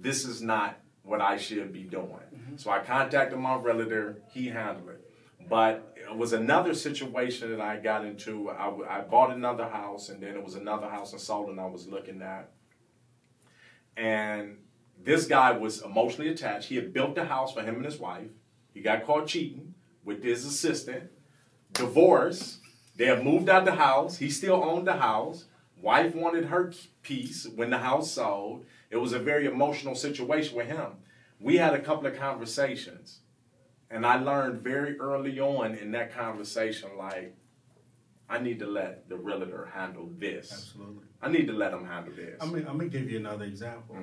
S1: this is not what I should be doing. So I contacted my realtor, he handled it. But it was another situation that I got into. I bought another house, and then it was another house in Solon I was looking at. And this guy was emotionally attached. He had built the house for him and his wife. He got caught cheating with his assistant. Divorce. They had moved out the house. He still owned the house. Wife wanted her piece when the house sold. It was a very emotional situation with him. We had a couple of conversations. And I learned very early on in that conversation, like, I need to let the realtor handle this.
S2: Absolutely.
S1: I need to let him handle this.
S2: I'm going to give you another example.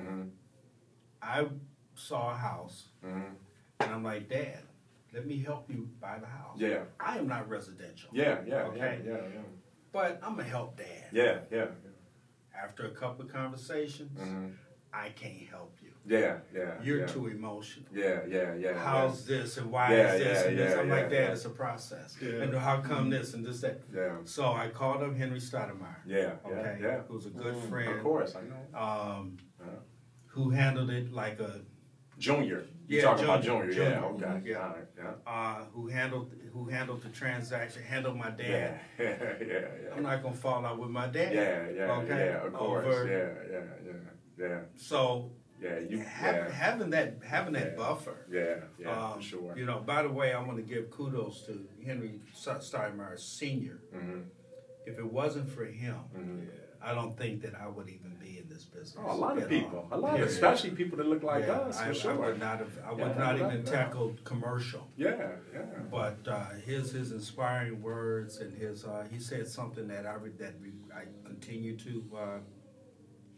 S2: I saw a house, and I'm like, Dad, let me help you buy the house.
S1: Yeah.
S2: I am not residential.
S1: Yeah.
S2: But I'm going to help Dad.
S1: Yeah.
S2: After a couple of conversations, I can't help you.
S1: Yeah.
S2: You're too emotional.
S1: Yeah.
S2: How's this and why is this and this? I'm like, Dad, it's a process. Yeah. And how come this and this, that?
S1: Yeah.
S2: So I called up Henry Stoudemire.
S1: Yeah.
S2: Who's a good friend.
S1: Of course, I know.
S2: Who handled it like a
S1: Junior. You
S2: Yeah,
S1: talking about
S2: Junior.
S1: Junior? Yeah. Okay.
S2: Yeah.
S1: All right. Yeah.
S2: Who handled the transaction, handled my
S1: Yeah.
S2: dad.
S1: Yeah.
S2: I'm not gonna fall out with my dad.
S1: Yeah.
S2: Okay?
S1: Yeah. Of course.
S2: Over-
S1: Yeah.
S2: So
S1: Yeah.
S2: having that
S1: Yeah.
S2: buffer.
S1: Yeah. For sure.
S2: You know, by the way, I want to give kudos to Henry Steinmeier Sr.
S1: Mm-hmm.
S2: If it wasn't for him,
S1: Mm-hmm.
S2: I don't think that I would even be in this business.
S1: Oh, a lot of
S2: at
S1: people,
S2: all.
S1: especially people that look like us, for
S2: I
S1: sure.
S2: would not have. I would not even tackled commercial.
S1: Yeah.
S2: But his inspiring words and his he said something that I continue to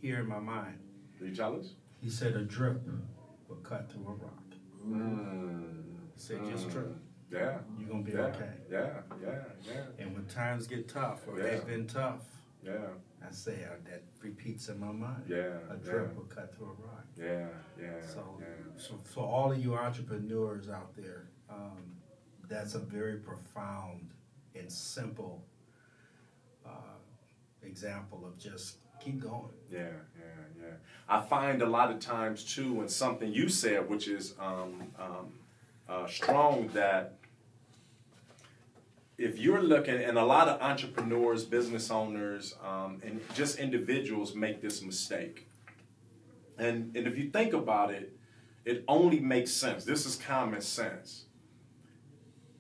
S2: hear in my mind.
S1: Are you jealous?
S2: He said a drip will cut through a rock. He said just drip.
S1: Yeah.
S2: You're gonna be
S1: Yeah.
S2: okay.
S1: Yeah.
S2: And when times get tough, or
S1: Yeah.
S2: they've been tough,
S1: Yeah.
S2: I say that repeats in my mind.
S1: Yeah.
S2: A drip will cut through a rock.
S1: Yeah.
S2: So for all of you entrepreneurs out there, that's a very profound and simple example of just keep going.
S1: Yeah. I find a lot of times too, and something you said, which is strong, that if you're looking, and a lot of entrepreneurs, business owners, and just individuals make this mistake. And if you think about it, it only makes sense. This is common sense.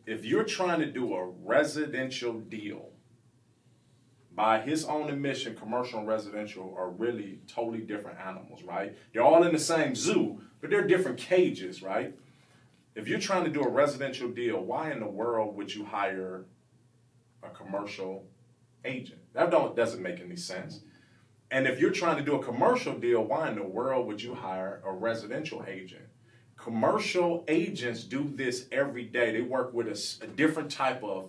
S1: If you're trying to do a residential deal, by his own admission, commercial and residential are really totally different animals, right? They're all in the same zoo, but they're different cages, right? If you're trying to do a residential deal, why in the world would you hire a commercial agent? That doesn't make any sense. And if you're trying to do a commercial deal, why in the world would you hire a residential agent? Commercial agents do this every day. They work with a different type of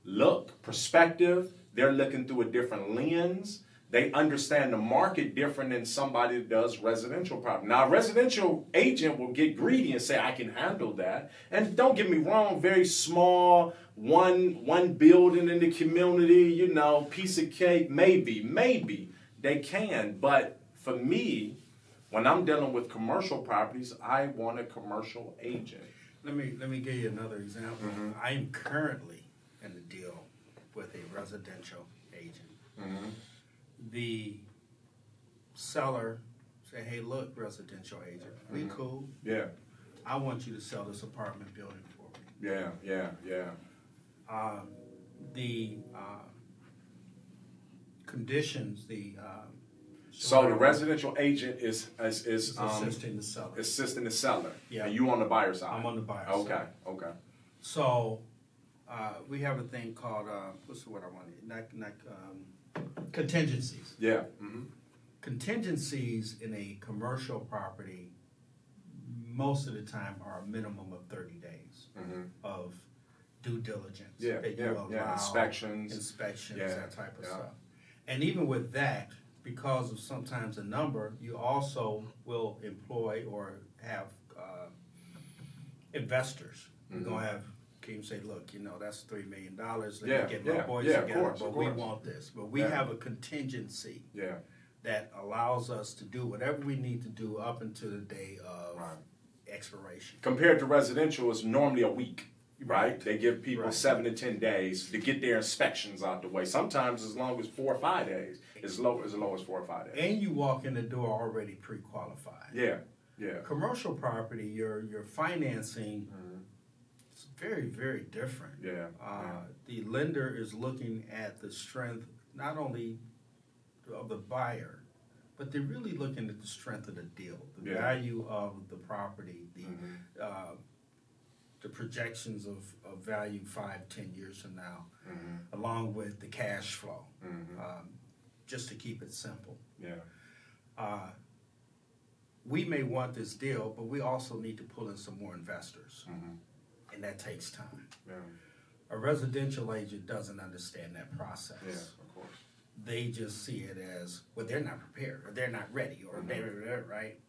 S1: look, perspective. They're looking through a different lens. They understand the market different than somebody that does residential property. Now, a residential agent will get greedy and say, I can handle that. And don't get me wrong, very small, one building in the community, piece of cake, maybe they can. But for me, when I'm dealing with commercial properties, I want a commercial agent.
S2: Let me give you another example.
S1: Mm-hmm.
S2: I am currently in a deal with a residential agent.
S1: Mm-hmm.
S2: The seller say, hey, look, residential agent, we cool.
S1: Yeah.
S2: I want you to sell this apartment building for me.
S1: Yeah.
S2: The conditions,
S1: So the residential agent is
S2: assisting the seller.
S1: assisting the seller.
S2: Yeah.
S1: And you on the buyer side.
S2: I'm on the buyer
S1: Okay.
S2: side.
S1: Okay.
S2: So we have a thing called what's the word I wanted? Contingencies.
S1: Yeah. Mm-hmm.
S2: Contingencies in a commercial property most of the time are a minimum of 30 days of due diligence.
S1: Yeah.
S2: That you
S1: Yeah.
S2: allow
S1: Inspections.
S2: yeah. That type of
S1: Yeah.
S2: stuff. And even with that, because of sometimes the number, you also will employ or have investors. You're gonna have Keem say, look, that's $3 million. Let me get my boys together, but we want this. But we have a contingency that allows us to do whatever we need to do up until the day of expiration.
S1: Compared to residential, it's normally a week. Right? They give people 7 to 10 days to get their inspections out the way. Sometimes as long as 4 or 5 days. As low as 4 or 5 days.
S2: And you walk in the door already pre-qualified.
S1: Yeah.
S2: Commercial property, your financing is very, very different.
S1: Yeah.
S2: The lender is looking at the strength not only of the buyer, but they're really looking at the strength of the deal, the value of the property, the projections of value 5-10 years from now, along with the cash flow, just to keep it simple. We may want this deal, but we also need to pull in some more investors, and that takes time. A residential agent doesn't understand that process.
S1: Yeah, of course.
S2: They just see it as, well, they're not prepared, or they're not ready, or they're right.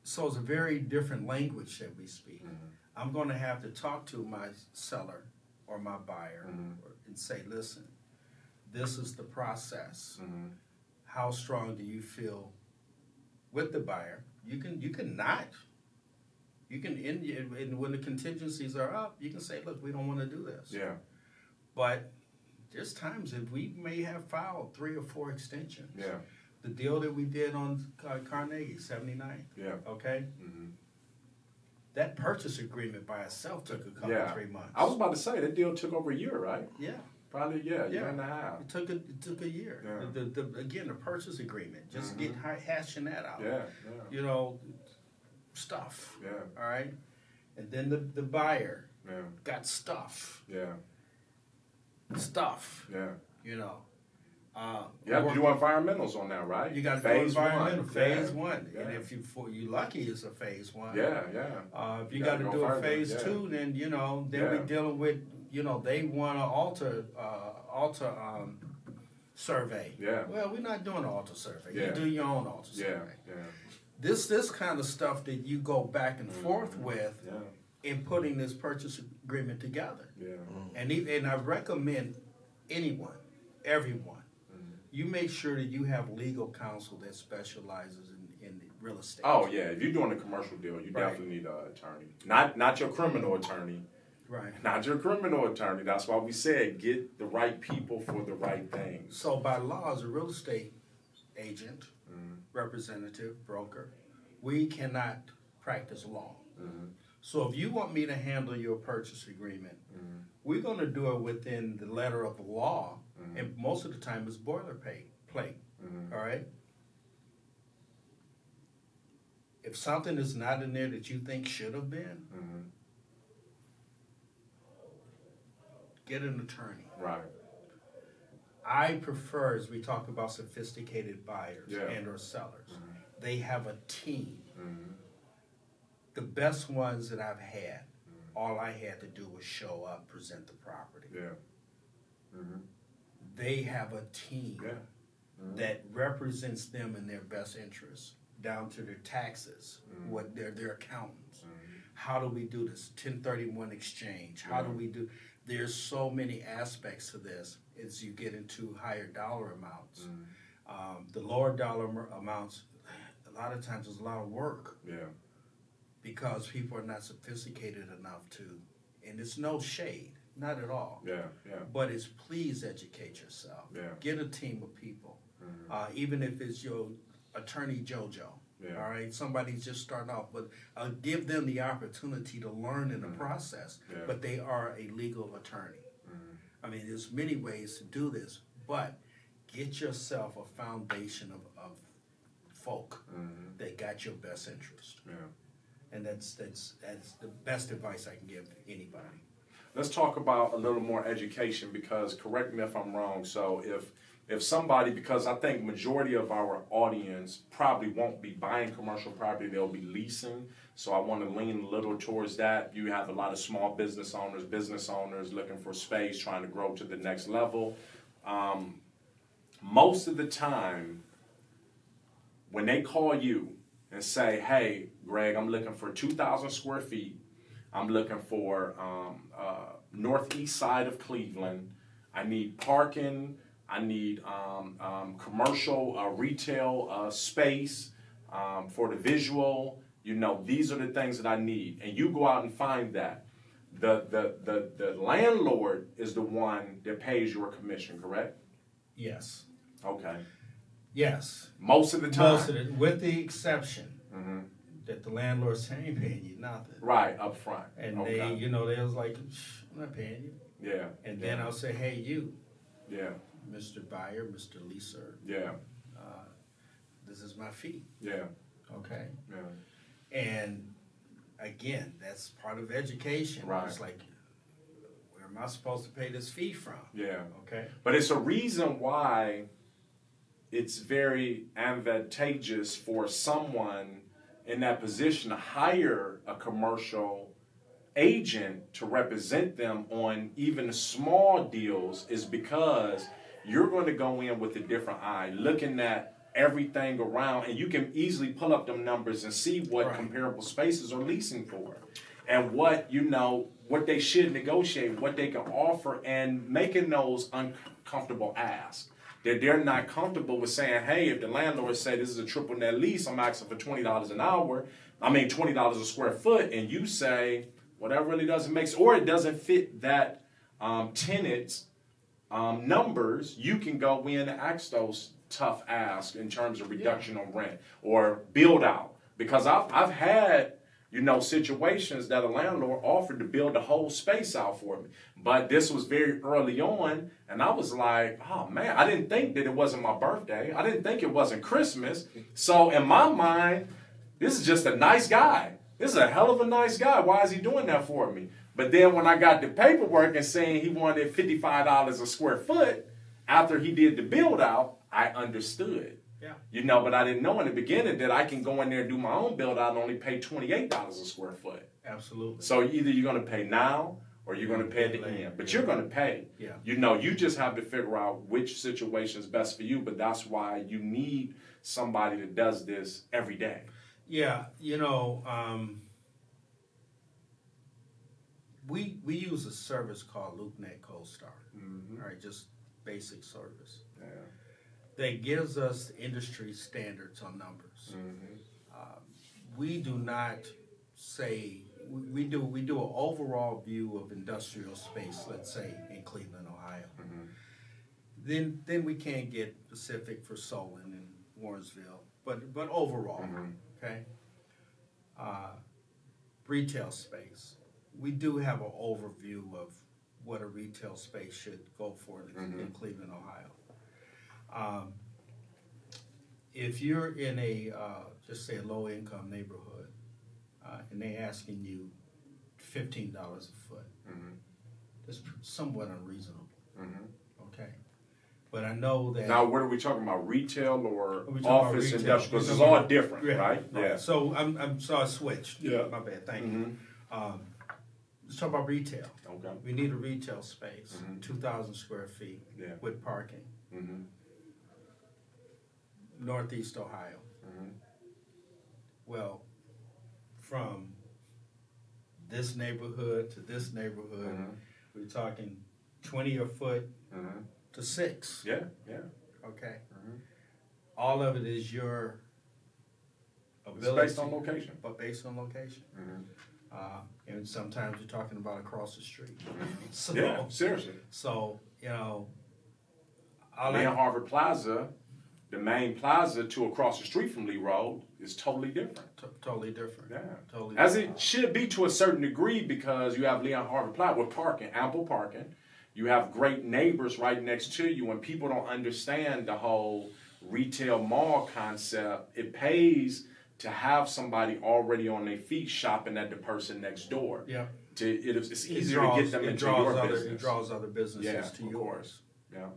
S2: So it's a very different language that we speak. I'm going to have to talk to my seller or my buyer and say, listen, this is the process. How strong do you feel with the buyer. You can not. You can and when the contingencies are up, you can say, look, we don't want to do this.
S1: Yeah.
S2: But there's times that we may have filed 3 or 4 extensions.
S1: Yeah.
S2: The deal that we did on Carnegie, 79.
S1: Yeah.
S2: Okay?
S1: Mm-hmm.
S2: That purchase agreement by itself took a couple, 3 months.
S1: I was about to say, that deal took over a year, right?
S2: Yeah.
S1: Probably, year and a half.
S2: It took a year.
S1: Yeah.
S2: Again, the purchase agreement, just hashing that out.
S1: Yeah.
S2: You know, stuff.
S1: Yeah.
S2: All right? And then the buyer
S1: Yeah.
S2: got stuff.
S1: Yeah.
S2: Stuff.
S1: Yeah.
S2: You know.
S1: You have to do environmentals on that, right?
S2: You got to do
S1: phase
S2: environmental.
S1: one.
S2: Phase 1.
S1: Yeah.
S2: And if you lucky, it's a phase 1.
S1: Yeah.
S2: If you got to do a phase 2, then we're dealing with they want to alter survey.
S1: Yeah.
S2: Well, we're not doing an alter survey.
S1: Yeah.
S2: You do your own alter survey.
S1: Yeah.
S2: This kind of stuff that you go back and forth with in putting this purchase agreement together.
S1: Yeah.
S2: And I recommend everyone, you make sure that you have legal counsel that specializes in real estate.
S1: Oh yeah, if you're doing a commercial deal, you definitely need an attorney. Not your criminal attorney.
S2: Right.
S1: Not your criminal attorney. That's why we said get the right people for the right things.
S2: So by law, as a real estate agent, representative, broker, we cannot practice law. So if you want me to handle your purchase agreement, we're going to do it within the letter of the law, and most of the time it's boilerplate. All right? If something is not in there that you think should have been, get an attorney.
S1: Right.
S2: I prefer, as we talk about sophisticated buyers
S1: Yeah.
S2: and or sellers, they have a team. The best ones that I've had, all I had to do was show up, present the property.
S1: Yeah.
S2: They have a team that represents them in their best interests, down to their taxes, what their accountants. How do we do this? 1031 exchange. How do we do? There's so many aspects to this as you get into higher dollar amounts. The lower dollar amounts, a lot of times there's a lot of work.
S1: Yeah.
S2: Because people are not sophisticated enough to, and it's no shade, not at all.
S1: Yeah.
S2: But it's please educate yourself.
S1: Yeah.
S2: Get a team of people, even if it's your attorney JoJo.
S1: Yeah.
S2: All right, somebody's just starting off, but give them the opportunity to learn in the process.
S1: Yeah.
S2: But they are a legal attorney. I mean, there's many ways to do this, but get yourself a foundation of folk that got your best interest.
S1: Yeah.
S2: And that's the best advice I can give anybody.
S1: Let's talk about a little more education, because correct me if I'm wrong. So if somebody, because I think majority of our audience probably won't be buying commercial property, they'll be leasing. So I want to lean a little towards that. You have a lot of small business owners looking for space, trying to grow to the next level. Most of the time, when they call you and say, hey, Greg, I'm looking for 2,000 square feet. I'm looking for northeast side of Cleveland. I need parking. I need commercial retail space for the visual. These are the things that I need. And you go out and find that. The landlord is the one that pays your commission, correct?
S2: Yes.
S1: Okay.
S2: Yes.
S1: Most of the time.
S2: Most of it, with the exception that the landlord's ain't paying you nothing.
S1: Right, up front.
S2: And
S1: okay.
S2: they was like, I'm not paying you.
S1: Yeah.
S2: And then I'll say, hey, you.
S1: Yeah.
S2: Mr. Buyer, Mr. Leaser.
S1: Yeah.
S2: This is my fee.
S1: Yeah.
S2: Okay.
S1: Yeah.
S2: And again, that's part of education.
S1: Right.
S2: It's like, where am I supposed to pay this fee from?
S1: Yeah.
S2: Okay.
S1: But it's a reason why it's very advantageous for someone in that position to hire a commercial agent to represent them on even small deals, is because you're going to go in with a different eye, looking at everything around, and you can easily pull up them numbers and see what comparable spaces are leasing for, and what they should negotiate, what they can offer, and making those uncomfortable asks. that they're not comfortable with saying, hey, if the landlord say this is a triple net lease, I'm asking for $20 an hour, $20 a square foot, and you say, well, that really doesn't make sense, or it doesn't fit that tenant's numbers, you can go in and ask those tough asks in terms of reduction on rent or build out. Because I've had, situations that a landlord offered to build the whole space out for me. But this was very early on, and I was like, oh man, I didn't think that it wasn't my birthday. I didn't think it wasn't Christmas. So in my mind, this is just a nice guy. This is a hell of a nice guy. Why is he doing that for me? But then when I got the paperwork and saying he wanted $55 a square foot after he did the build out, I understood.
S2: Yeah.
S1: But I didn't know in the beginning that I can go in there and do my own build out and only pay $28 a square foot.
S2: Absolutely.
S1: So either you're going to pay now or you're going to pay at the end. But you're going to pay.
S2: Yeah.
S1: You just have to figure out which situation is best for you. But that's why you need somebody that does this every day.
S2: Yeah. We use a service called LoopNet CoStar.
S1: Mm-hmm.
S2: All right, just basic service.
S1: Yeah.
S2: That gives us industry standards on numbers.
S1: Mm-hmm.
S2: We do not say we do an overall view of industrial space. Let's say in Cleveland, Ohio.
S1: Mm-hmm.
S2: Then we can't get specific for Solon and Warrensville, but overall, okay. Retail space. We do have an overview of what a retail space should go for in Cleveland, Ohio. If you're in a, just say a low-income neighborhood, and they're asking you $15 a foot, that's somewhat unreasonable, okay? But I know that...
S1: Now, what are we talking about, retail or office,
S2: retail,
S1: industrial? Because it's all different,
S2: yeah,
S1: right? Yeah.
S2: So I switched.
S1: Yeah.
S2: My bad, thank you. Let's talk about retail.
S1: Okay.
S2: We need a retail space, 2,000 square feet with parking.
S1: Mm-hmm.
S2: Northeast Ohio. Well, from this neighborhood to this neighborhood, we're talking 20 a foot to 6.
S1: Yeah, yeah.
S2: Okay. All of it is your ability.
S1: It's based on location.
S2: But based on location. And sometimes you're talking about across the street. So,
S1: yeah, seriously.
S2: So,
S1: Leon Harvard Plaza, the main plaza to across the street from Lee Road is totally different.
S2: Totally different.
S1: Yeah.
S2: Totally
S1: As
S2: different.
S1: it should be to a certain degree because you have Leon Harvard Plaza with parking, ample parking. You have great neighbors right next to you, and people don't understand the whole retail mall concept. It pays to have somebody already on their feet shopping at the person next door.
S2: Yeah.
S1: It's easier to get them into your business.
S2: It draws other businesses
S1: Yeah,
S2: to
S1: of
S2: yours.
S1: course. Yeah.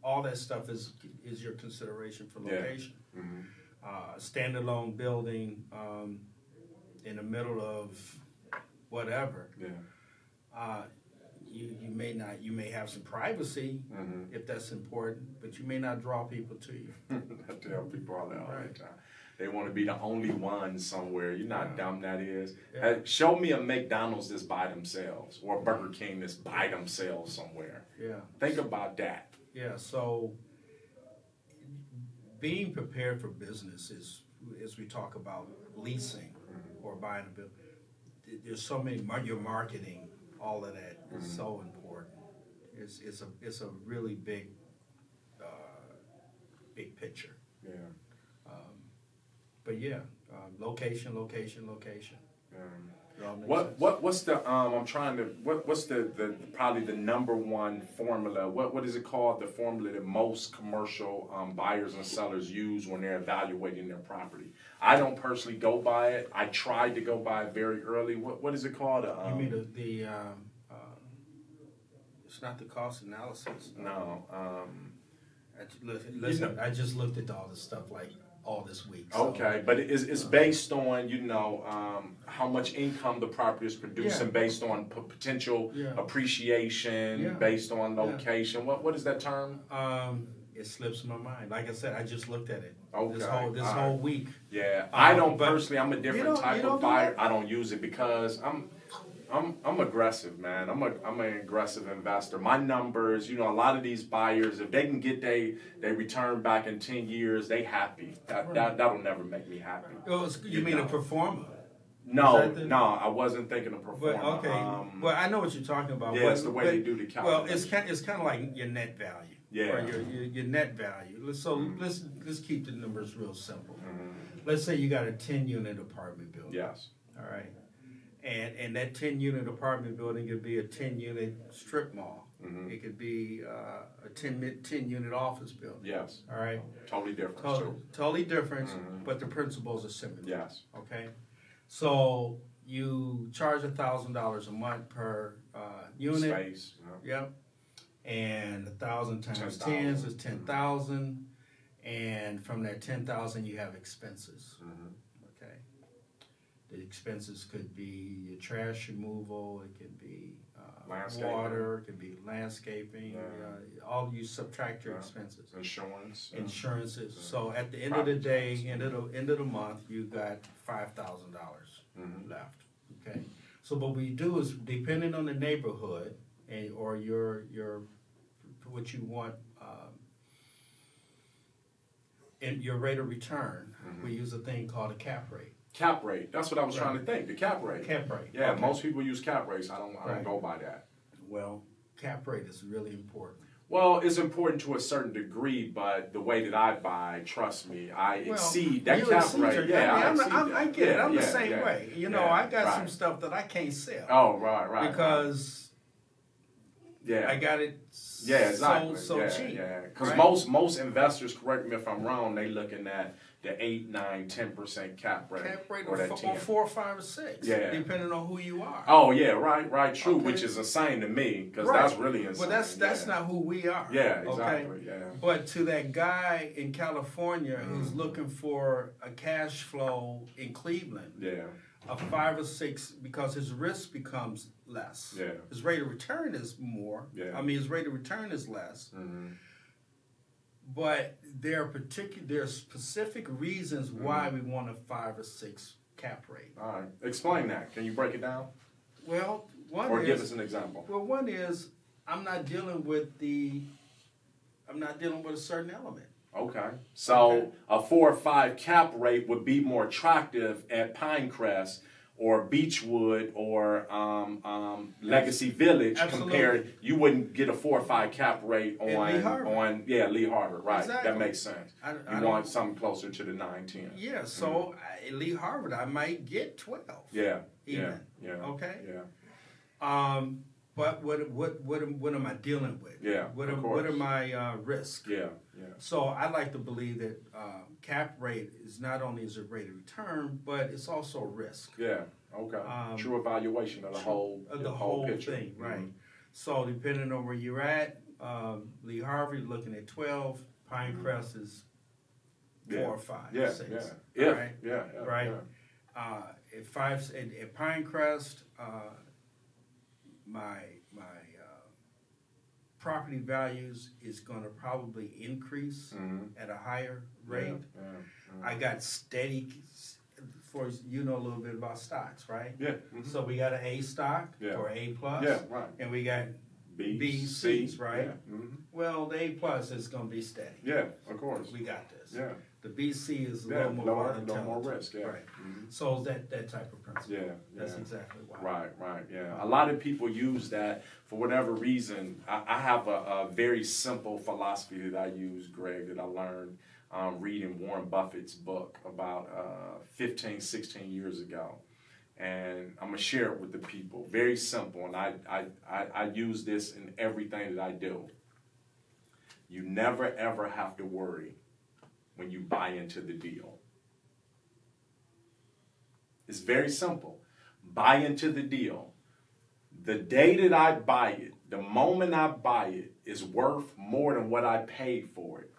S2: All that stuff is your consideration for location. Standalone building in the middle of whatever.
S1: Yeah.
S2: You may have some privacy if that's important, but you may not draw people to you.
S1: I tell people all that all the time. They want to be the only one somewhere. You know how dumb that is.
S2: Yeah.
S1: Show me a McDonald's that's by themselves or a Burger King that's by themselves somewhere.
S2: Yeah.
S1: Think about that.
S2: Yeah. So being prepared for business is, as we talk about leasing or buying a building, there's so many, your marketing, all of that is so important. It's a really big picture.
S1: Yeah.
S2: But yeah, location.
S1: What's the I'm trying to what's the probably the number one formula? What is it called? The formula that most commercial buyers and sellers use when they're evaluating their property. I don't personally go by it. I tried to go by it very early. What is it called?
S2: You mean the it's not the cost analysis.
S1: No.
S2: Listen, I just looked at all this stuff like all this week. So.
S1: Okay, but it's based on how much income the property is producing, based on potential appreciation, based on location. What is that term?
S2: It slips my mind. Like I said, I just looked at it.
S1: Okay,
S2: This whole week.
S1: Yeah, I don't personally. I'm a different type of buyer.
S2: that?
S1: I don't use it because I'm aggressive, man. I'm an aggressive investor. My numbers, a lot of these buyers, if they can get they return back in 10 years, they happy. That'll never make me happy.
S2: You mean a performer?
S1: No, I wasn't thinking of
S2: But
S1: performer.
S2: okay, well, I know what you're talking about.
S1: Yeah, it's the way they do the calculation.
S2: Well, it's kind of like your net value.
S1: Yeah.
S2: Or your net value. So let's keep the numbers real simple. Let's say you got a 10-unit apartment building.
S1: Yes.
S2: All right. And that 10-unit apartment building could be a 10-unit strip mall. It could be a 10-unit office building.
S1: Yes.
S2: All right.
S1: Totally different.
S2: Totally different, but the principles are similar.
S1: Yes.
S2: Okay. So you charge $1,000 a month per unit.
S1: Space.
S2: Yep. And 1,000 times
S1: 10,000.
S2: 10 is 10,000, and from that 10,000 you have expenses. Okay. The expenses could be your trash removal. It could be water. It could be landscaping. All you subtract your expenses. Insurances. So at the end of the day, end of the month, you got $5,000 left. Okay. So what we do is, depending on the neighborhood or your what you want, and your rate of return, we use a thing called a cap rate.
S1: Cap rate. That's what I was trying to think. The cap rate.
S2: Cap rate.
S1: Yeah,
S2: Okay.
S1: most people use cap rates. I don't go by that.
S2: Well, cap rate is really important.
S1: Well, it's important to a certain degree, but the way that I buy, trust me, I exceed that cap rate.
S2: I get it. I'm the same
S1: yeah.
S2: way. I got some stuff that I can't sell.
S1: Oh, right.
S2: Because I got it
S1: exactly.
S2: so cheap.
S1: Yeah, because most investors, correct me if I'm wrong, they looking at the 8, 9, 10% cap rate.
S2: Cap rate
S1: or that
S2: or
S1: 10.
S2: 4, 5, or 6.
S1: Yeah.
S2: Depending on who you are.
S1: Oh yeah, right, true.
S2: Okay.
S1: Which is insane to me, because
S2: Right.
S1: that's really insane.
S2: Well, that's not who we are.
S1: Yeah, exactly.
S2: Okay?
S1: Yeah.
S2: But to that guy in California who's looking for a cash flow in Cleveland, a 5 or 6, because his risk becomes less.
S1: Yeah.
S2: His rate of return is more.
S1: Yeah.
S2: I mean, his rate of return is less. But there are specific reasons why we want a 5 or 6 cap rate.
S1: All right. Explain that. Can you break it down?
S2: Well,
S1: Give us an example.
S2: Well, one is I'm not dealing with a certain element.
S1: Okay. So a 4 or 5 cap rate would be more attractive at Pinecrest or Beechwood or Legacy Village.
S2: Absolutely.
S1: Compared, you wouldn't get a 4 or 5 cap rate on
S2: Lee Harvard.
S1: Lee Harvard, right?
S2: Exactly.
S1: That makes sense.
S2: I
S1: You want something closer to the 9, 10.
S2: Yeah. So at Lee Harvard, I might get 12.
S1: Yeah.
S2: Even.
S1: Yeah.
S2: Okay.
S1: Yeah.
S2: But what am I dealing with?
S1: Yeah.
S2: What
S1: of
S2: are
S1: course.
S2: my risks?
S1: Yeah.
S2: So I like to believe that cap rate is not only is a rate of return, but it's also risk.
S1: Yeah. Okay. True evaluation of the whole picture.
S2: Thing, right? So depending on where you're at, Lee Harvey looking at 12, Pinecrest is 4 or 5, 6.
S1: Yeah.
S2: Right? Right. At Pinecrest, my property values is going to probably increase at a higher rate. I got steady, for a little bit about stocks, right?
S1: Yeah.
S2: So we got an A stock or A plus.
S1: Yeah, right.
S2: And we got B, C's, right?
S1: Yeah.
S2: Well, the A plus is going to be steady.
S1: Yeah, of course.
S2: We got this.
S1: Yeah.
S2: The BC is a
S1: Yeah,
S2: little more
S1: lower,
S2: volatile.
S1: little more risk. Yeah.
S2: Right. So that type of principle.
S1: Yeah.
S2: That's exactly why.
S1: Right. Yeah. A lot of people use that for whatever reason. I have a very simple philosophy that I use, Greg, that I learned reading Warren Buffett's book about 15, 16 years ago. And I'm going to share it with the people. Very simple. And I use this in everything that I do. You never, ever have to worry when you buy into the deal. It's very simple. Buy into the deal. The day that I buy it, the moment I buy it, is worth more than what I paid for it.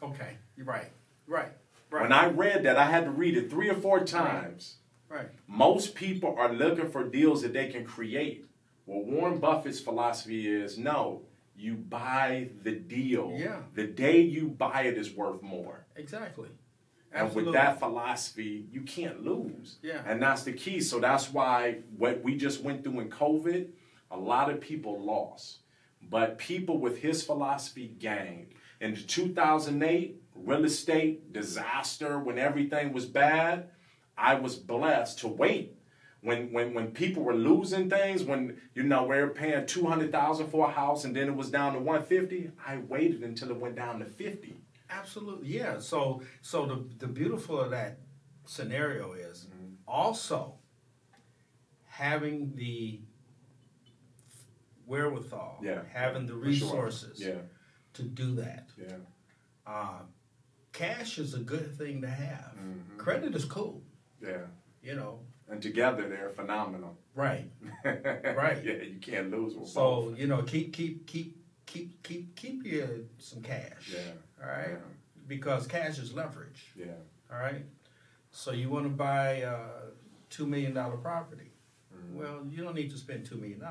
S2: Okay, you're right. Right.
S1: When I read that, I had to read it 3 or 4 times.
S2: Right.
S1: Most people are looking for deals that they can create. Well, Warren Buffett's philosophy is, no, you buy the deal.
S2: Yeah.
S1: The day you buy it is worth more.
S2: Exactly.
S1: And
S2: Absolutely.
S1: with that philosophy, you can't lose.
S2: Yeah.
S1: And that's the key. So that's why what we just went through in COVID, a lot of people lost. But people with his philosophy gained. In 2008, real estate disaster, when everything was bad, I was blessed to wait. When people were losing things, when we were paying $200,000 for a house and then it was down to $150, I waited until it went down to $50.
S2: Absolutely, yeah. So the beautiful of that scenario is also having the wherewithal, having the resources to do that.
S1: Yeah.
S2: Cash is a good thing to have. Credit is cool.
S1: Yeah. And together they're phenomenal.
S2: Right. Right.
S1: Yeah, you can't lose with
S2: so,
S1: both.
S2: keep you some cash.
S1: Yeah.
S2: All right.
S1: Yeah.
S2: Because cash is leverage.
S1: Yeah.
S2: All right. So you want to buy a $2 million property. Well, you don't need to spend $2 million.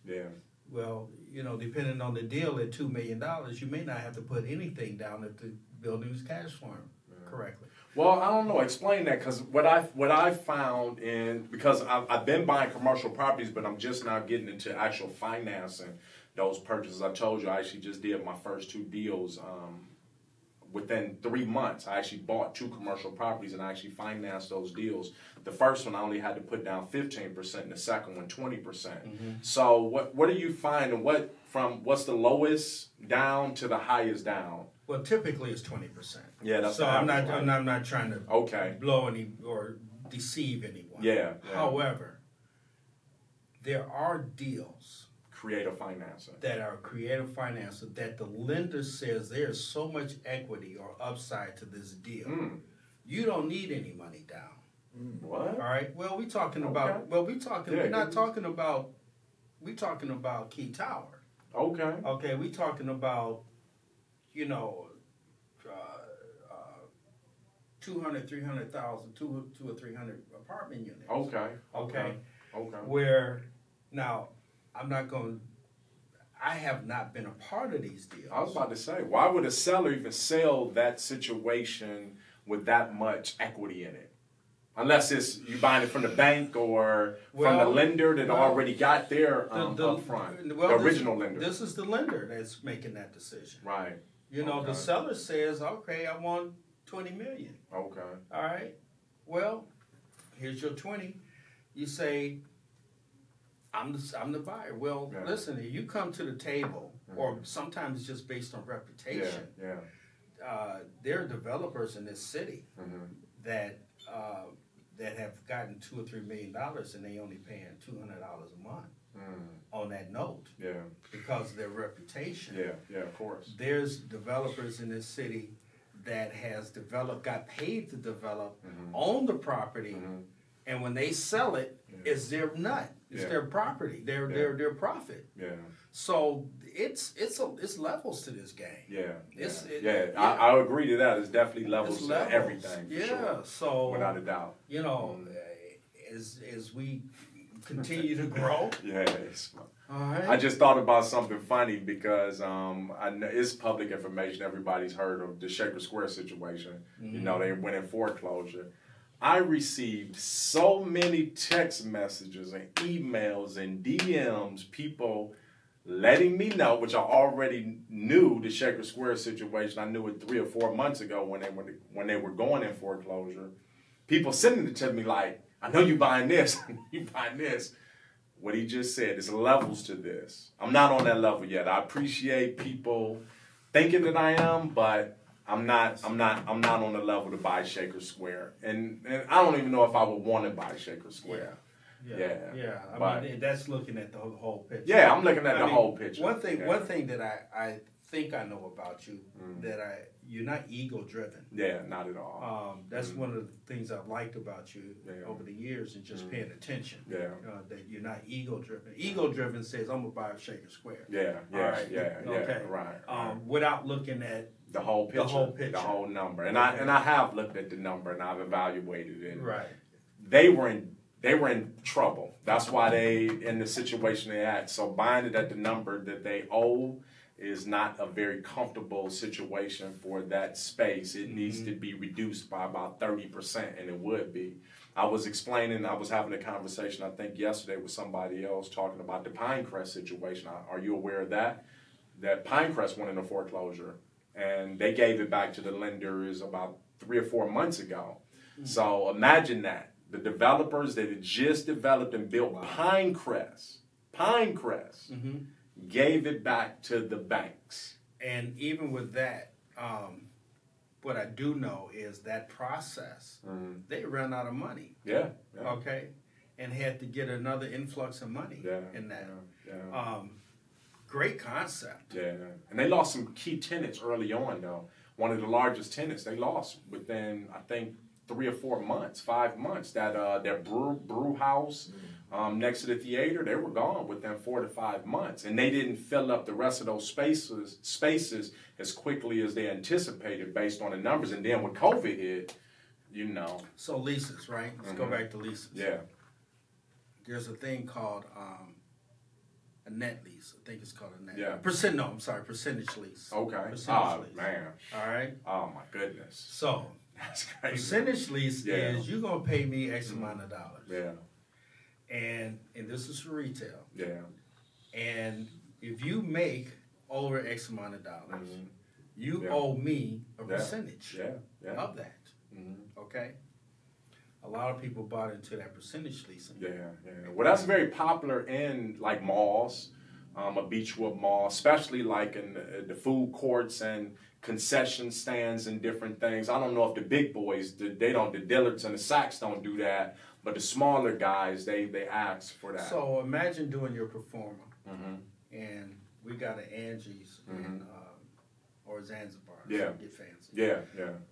S1: Yeah.
S2: Well, depending on the deal at $2 million, you may not have to put anything down if the building is cash flowing correctly.
S1: Well, I don't know. Explain that, because what I found because I've been buying commercial properties, but I'm just now getting into actual financing those purchases. I told you I actually just did my first 2 deals. Within 3 months, I actually bought 2 commercial properties and I actually financed those deals. The first one I only had to put down 15%, and the second one 20%. So what are you finding? What's the lowest down to the highest down?
S2: Well, typically it's 20%.
S1: Yeah, that's
S2: so.
S1: the average, right?
S2: I'm not trying to blow any or deceive anyone.
S1: Yeah.
S2: However, there are deals.
S1: Creative financing.
S2: That are creative financing that the lender says there's so much equity or upside to this deal. You don't need any money down.
S1: What?
S2: All right. Well, we're talking about. Well, we're talking about Key Tower.
S1: Okay.
S2: Okay. We're talking about, 200, 300,000, 200 or 300 apartment units.
S1: Okay.
S2: Where now. I have not been a part of these deals.
S1: I was about to say, why would a seller even sell that situation with that much equity in it? Unless it's you buying it from the bank or from the lender that already got there up front. The original lender.
S2: This is the lender that's making that decision.
S1: Right.
S2: The seller says, okay, I want $20 million.
S1: Okay.
S2: All right. Well, here's your 20. You say, I'm the buyer. Well, listen, if you come to the table, or sometimes it's just based on reputation. There are developers in this city that have gotten $2 or $3 million and they only paying $200 a month on that note.
S1: Yeah.
S2: Because of their reputation.
S1: Yeah, of course.
S2: There's developers in this city that got paid to develop, own the property, and when they sell it, it's their nut. It's their property, their profit.
S1: Yeah.
S2: So it's levels to this game.
S1: I agree to that. It's definitely levels to everything. For sure.
S2: So
S1: without a doubt.
S2: As we continue to grow. All right.
S1: I just thought about something funny because I know it's public information. Everybody's heard of the Shaker Square situation. They went in foreclosure. I received so many text messages and emails and DMs, people letting me know, which I already knew the Shaker Square situation. I knew it 3 or 4 months ago when they were going in foreclosure. People sending it to me like, I know you buying this, you buying this. What he just said, there's levels to this. I'm not on that level yet. I appreciate people thinking that I am, but I'm not on the level to buy Shaker Square, and I don't even know if I would want to buy Shaker Square.
S2: I mean, that's looking at the whole picture.
S1: Yeah, I'm looking at the whole picture.
S2: One thing that I think I know about you you're not ego driven.
S1: Yeah, not at all.
S2: That's one of the things I've liked about you over the years, and just paying attention. That you're not ego driven. Ego driven says I'm gonna buy a Shaker Square. Right. Without looking at
S1: the whole picture, the whole number, and I have looked at the number and I've evaluated it.
S2: Right.
S1: They were in trouble. That's why they in the situation they at. So buying it at the number that they owe is not a very comfortable situation for that space. It needs to be reduced by about 30%, and it would be. I was having a conversation, I think yesterday, with somebody else talking about the Pinecrest situation. Are you aware of that? That Pinecrest went into foreclosure, and they gave it back to the lenders about 3 or 4 months ago. So imagine that. The developers that had just developed and built Pinecrest, gave it back to the banks.
S2: And even with that, what I do know is that process, they ran out of money.
S1: Yeah.
S2: Okay, and had to get another influx of money in that. Great concept.
S1: Yeah, and they lost some key tenants early on, though. One of the largest tenants they lost within, I think, 3 or 4 months, 5 months. That their brew house next to the theater, they were gone within 4 to 5 months, and they didn't fill up the rest of those spaces as quickly as they anticipated based on the numbers. And then when COVID hit, you know.
S2: So leases, right? Let's go back to leases.
S1: Yeah.
S2: There's a thing called a net lease. I think it's called a net.
S1: Yeah.
S2: Percentage lease.
S1: Okay.
S2: Percentage lease.
S1: Man.
S2: All right.
S1: Oh my goodness.
S2: So
S1: That's crazy.
S2: percentage lease is you're gonna pay me X amount of dollars.
S1: Yeah.
S2: And this is for retail.
S1: Yeah.
S2: And if you make over X amount of dollars, you
S1: Yeah.
S2: owe me a percentage
S1: Yeah.
S2: of that. Okay? A lot of people bought into that percentage leasing.
S1: Yeah. Well, that's very popular in like malls, a Beechwood mall, especially like in the food courts and concession stands and different things. I don't know if the big boys, the Dillards and the Saks don't do that, but the smaller guys, they ask for that.
S2: So imagine doing your performer, and we got an Angie's in, or Zanzibar,
S1: Yeah.
S2: so get fancy.
S1: Yeah.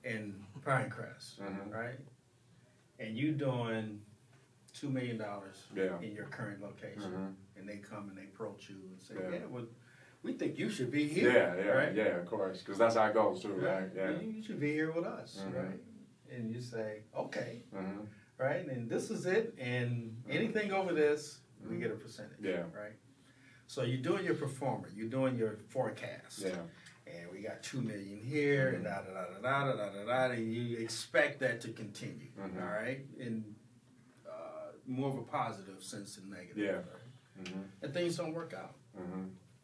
S2: In Pinecrest, right? And you doing $2 million in your current location, and they come and they approach you and say, well, we think you should be here. Right?
S1: Yeah, of course, because that's how it goes too, right? Yeah.
S2: You should be here with us, right? And you say, okay, right? And this is it, and anything over this, we get a percentage, right? So you're doing your performer, you're doing your forecast.
S1: Yeah.
S2: And we got 2 million here, and and you expect that to continue, all right? In more of a positive sense than negative.
S1: Yeah.
S2: Right? And things don't work out.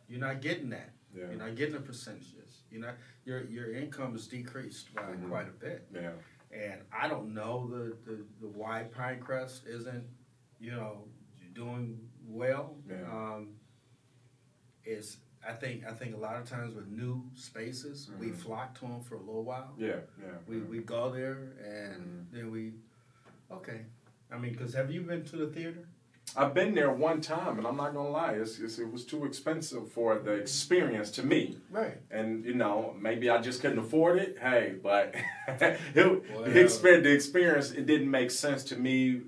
S2: You're not getting that.
S1: Yeah.
S2: You're not getting the percentages. You're not. Your income is decreased by quite a bit.
S1: Yeah.
S2: And I don't know the why Pinecrest isn't, doing well.
S1: Yeah.
S2: I think a lot of times with new spaces, we flock to them for a little while.
S1: Yeah.
S2: We go there and then okay. I mean, because have you been to the theater?
S1: I've been there one time, and I'm not gonna lie, it was too expensive for the experience to me.
S2: Right.
S1: And maybe I just couldn't afford it. Hey, but the experience, it didn't make sense to me.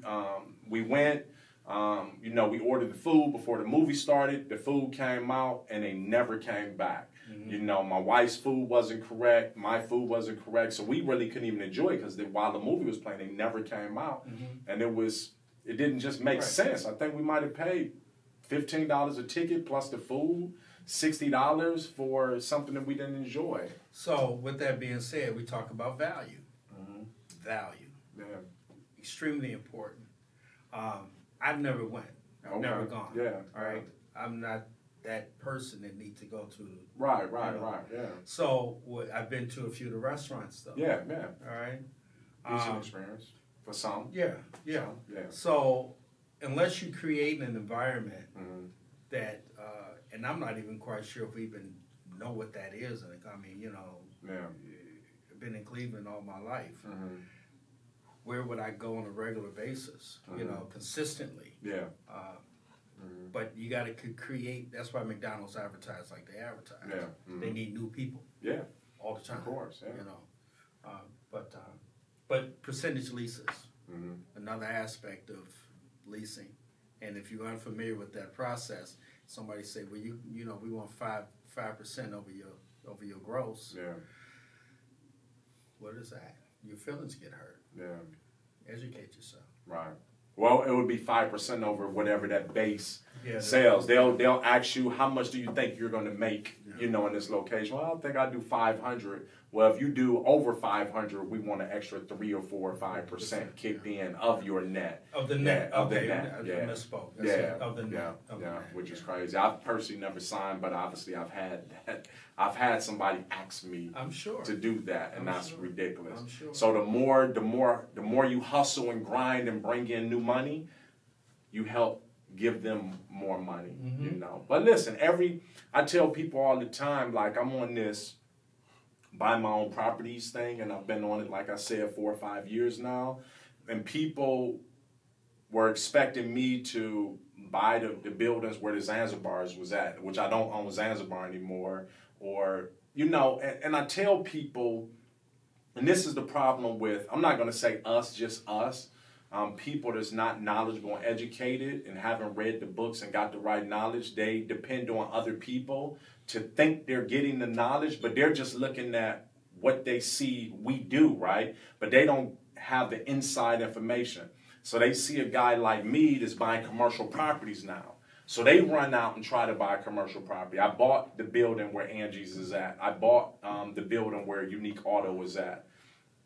S1: We went. We ordered the food before the movie started. The food came out, and they never came back. My wife's food wasn't correct. My food wasn't correct. So we really couldn't even enjoy it because while the movie was playing, they never came out. And it didn't just make sense. I think we might have paid $15 a ticket plus the food, $60 for something that we didn't enjoy.
S2: So with that being said, we talk about value. Value.
S1: Yeah.
S2: Extremely important. I've never went. I've never gone.
S1: Yeah.
S2: All right. I'm not that person that needs to go to.
S1: Right. Yeah.
S2: So I've been to a few of the restaurants though.
S1: Yeah.
S2: All right.
S1: Decent experience for some.
S2: Yeah. So unless you create an environment that, and I'm not even quite sure if we even know what that is. I mean, I've been in Cleveland all my life. Where would I go on a regular basis? Consistently.
S1: Yeah.
S2: But you got to create. That's why McDonald's advertise like they advertise.
S1: Yeah.
S2: They need new people.
S1: Yeah.
S2: All the time.
S1: Of course. Yeah.
S2: But percentage leases, another aspect of leasing, and if you're unfamiliar with that process, somebody say, well, we want 5% over your gross.
S1: Yeah.
S2: What is that? Your feelings get hurt.
S1: Yeah.
S2: Educate yourself.
S1: Right. Well, it would be 5% over whatever that base
S2: Yeah,
S1: sales. They'll ask you, how much do you think you're going to make, in this location? Well, I think I do 500. Well, if you do over 500, we want an extra 3 or 4 or 5% kicked in of your net.
S2: Of the net.
S1: Of the
S2: Okay,
S1: net.
S2: I
S1: Yeah.
S2: misspoke. That's it, of the net.
S1: Yeah,
S2: Of the
S1: yeah,
S2: net.
S1: which is crazy. I've personally never signed, but obviously I've had somebody ask me
S2: I'm sure.
S1: to do that, and
S2: I'm
S1: that's
S2: sure.
S1: ridiculous.
S2: I'm sure.
S1: So the more you hustle and grind and bring in new money, you help give them more money, But listen, I tell people all the time, like, I'm on this buy my own properties thing, and I've been on it, like I said, 4 or 5 years now, and people were expecting me to buy the buildings where the Zanzibars was at, which I don't own Zanzibar anymore, or, and I tell people, and this is the problem with, I'm not going to say us, just us, people that's not knowledgeable and educated and haven't read the books and got the right knowledge. They depend on other people to think they're getting the knowledge, but they're just looking at what they see we do, right? But they don't have the inside information. So they see a guy like me that's buying commercial properties now. So they run out and try to buy a commercial property. I bought the building where Angie's is at. I bought the building where Unique Auto is at.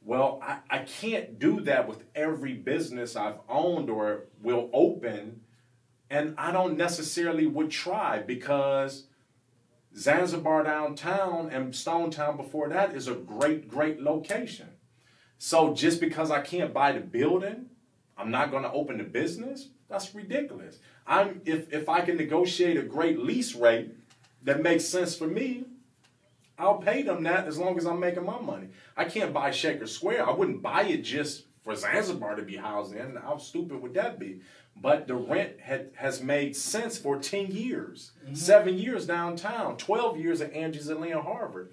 S1: Well, I can't do that with every business I've owned or will open, and I don't necessarily would try, because Zanzibar downtown and Stonetown before that is a great, great location. So just because I can't buy the building, I'm not going to open the business? That's ridiculous. If I can negotiate a great lease rate that makes sense for me, I'll pay them that as long as I'm making my money. I can't buy Shaker Square. I wouldn't buy it just for Zanzibar to be housed in. How stupid would that be? But the rent has made sense for 10 years, 7 years downtown, 12 years at Angie's at Leon Harvard,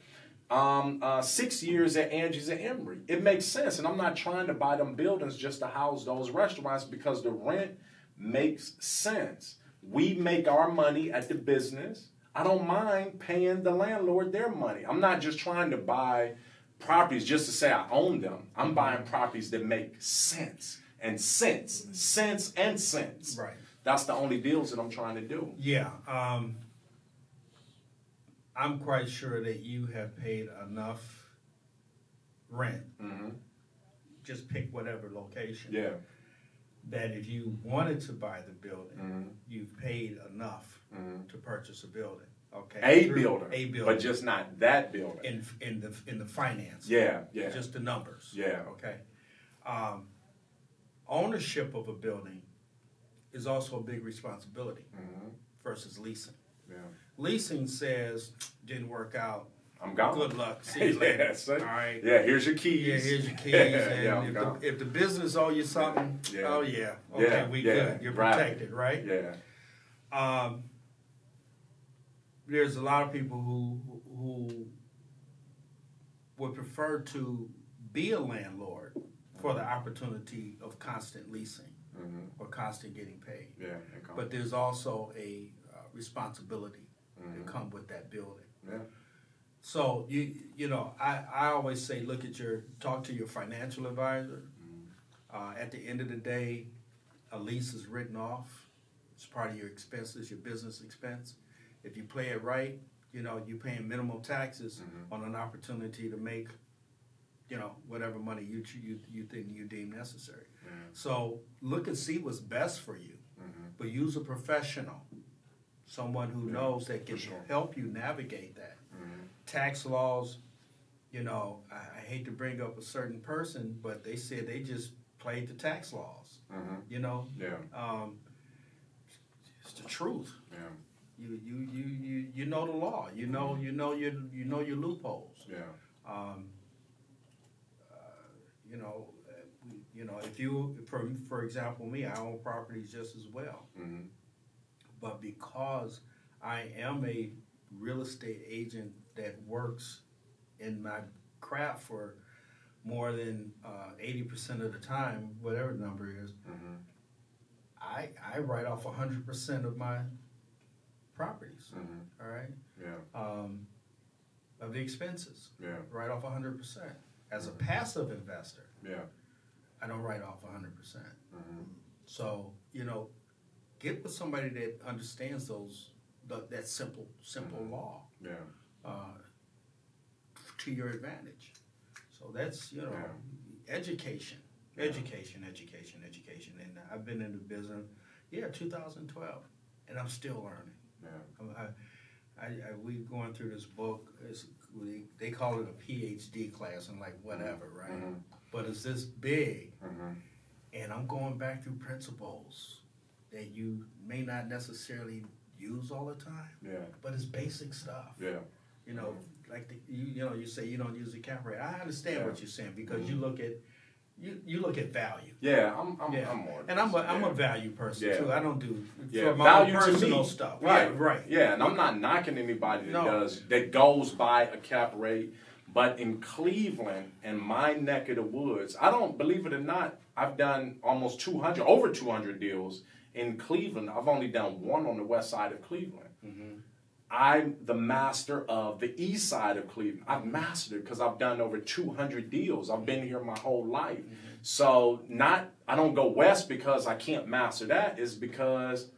S1: 6 years at Angie's at Emory. It makes sense, and I'm not trying to buy them buildings just to house those restaurants, because the rent makes sense. We make our money at the business. I don't mind paying the landlord their money. I'm not just trying to buy properties just to say I own them. I'm buying properties that make sense. And sense.
S2: Right.
S1: That's the only deals that I'm trying to do.
S2: Yeah. I'm quite sure that you have paid enough rent. Just pick whatever location.
S1: Yeah.
S2: That if you wanted to buy the building, you've paid enough to purchase a building. Okay.
S1: A building.
S2: A building.
S1: But just not that building.
S2: In the finance.
S1: Yeah.
S2: Just the numbers.
S1: Yeah.
S2: Okay. Ownership of a building is also a big responsibility versus leasing.
S1: Yeah.
S2: Leasing says, didn't work out.
S1: I'm gone.
S2: Good luck. See you later.
S1: All
S2: right.
S1: Yeah, here's your keys.
S2: Yeah, here's your keys.
S1: Yeah,
S2: And if the business owe you something,
S1: Yeah.
S2: oh yeah, okay, we good. You're
S1: Right.
S2: protected, right?
S1: Yeah.
S2: There's a lot of people who would prefer to be a landlord for the opportunity of constant leasing or constant getting paid.
S1: Yeah.
S2: But there's also a responsibility that come with that building.
S1: Yeah.
S2: So I always say, talk to your financial advisor. At the end of the day, a lease is written off. It's part of your expenses, your business expense. If you play it right, you're paying minimal taxes on an opportunity to make, whatever money you think you deem necessary. So look and see what's best for you, but use a professional, someone who knows that can help you navigate that. Tax laws, I hate to bring up a certain person, but they said they just played the tax laws.
S1: Yeah.
S2: It's the truth.
S1: Yeah.
S2: You know the law. You know your loopholes.
S1: Yeah.
S2: If you, for example, me, I own properties just as well. But because I am a real estate agent that works in my craft for more than 80% of the time, whatever the number is, I write off 100% of my properties. All right.
S1: Yeah.
S2: Of the expenses.
S1: Yeah.
S2: Write off 100%. As a passive investor,
S1: Yeah.
S2: I don't write off 100%. So, get with somebody that understands that simple law
S1: Yeah.
S2: to your advantage. So that's, education. Education. And I've been in the business, 2012, and I'm still learning.
S1: Yeah.
S2: We going through this book. They call it a PhD class and like whatever, right?
S1: Mm-hmm.
S2: But it's this big,
S1: Mm-hmm.
S2: and I'm going back through principles that you may not necessarily use all the time.
S1: Yeah.
S2: But it's basic stuff.
S1: Yeah.
S2: Like you say you don't use the cap rate. I understand
S1: Yeah.
S2: what you're saying because you look at value.
S1: Yeah, I'm more.
S2: And I'm a value person too. I don't do for my own personal stuff. Right.
S1: Yeah, and I'm not knocking anybody that that goes by a cap rate. But in Cleveland and my neck of the woods, I don't believe it or not, I've done almost over 200 deals in Cleveland. I've only done one on the west side of Cleveland.
S2: Mm-hmm.
S1: I'm the master of the east side of Cleveland. I've mastered because I've done over 200 deals. I've been here my whole life. Mm-hmm. So I don't go west because I can't master that. It's because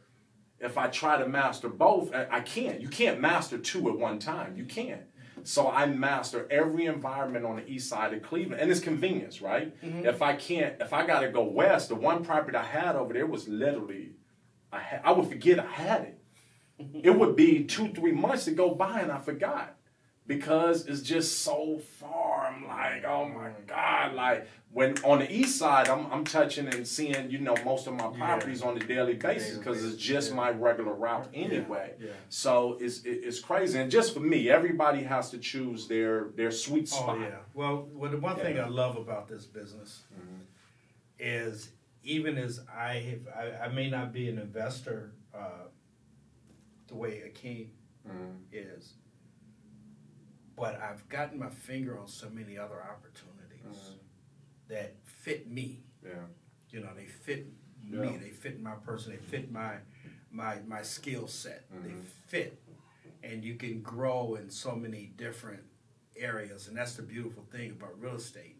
S1: if I try to master both, I can't. You can't master two at one time. You can't. So I master every environment on the east side of Cleveland. And it's convenience, right? Mm-hmm. If I got to go west, the one property I had over there was literally, I would forget I had it. It would be 2-3 months to go by and I forgot because it's just so far. I'm like, oh my God. Like when on the east side, I'm touching and seeing, most of my properties on a daily basis because it's just my regular route anyway. Yeah. So it's crazy. And just for me, everybody has to choose their sweet spot.
S2: Oh, yeah. Well, the one thing I love about this business is even as I may not be an investor the way Akeem is, but I've gotten my finger on so many other opportunities that fit me. Yeah. They fit me. They fit my person. They fit my skill set. They fit, and you can grow in so many different areas, and that's the beautiful thing about real estate.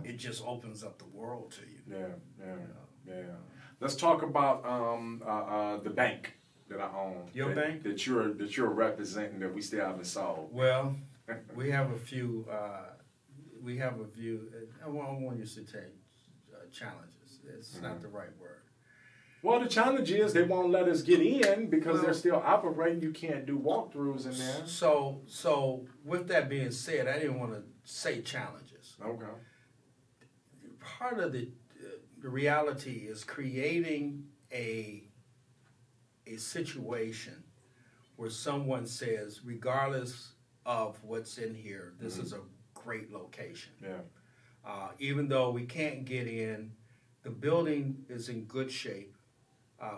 S2: It just opens up the world to you.
S1: Yeah. Let's talk about the bank that I own.
S2: Your bank?
S1: That you're representing that we still haven't sold.
S2: Well, we have a few. I won't use to say challenges. It's not the right word.
S1: Well, the challenge is they won't let us get in because they're still operating. You can't do walkthroughs in there.
S2: So with that being said, I didn't want to say challenges.
S1: Okay.
S2: Part of the reality is creating a situation where someone says, regardless of what's in here, this is a great location.
S1: Yeah.
S2: Even though we can't get in, the building is in good shape.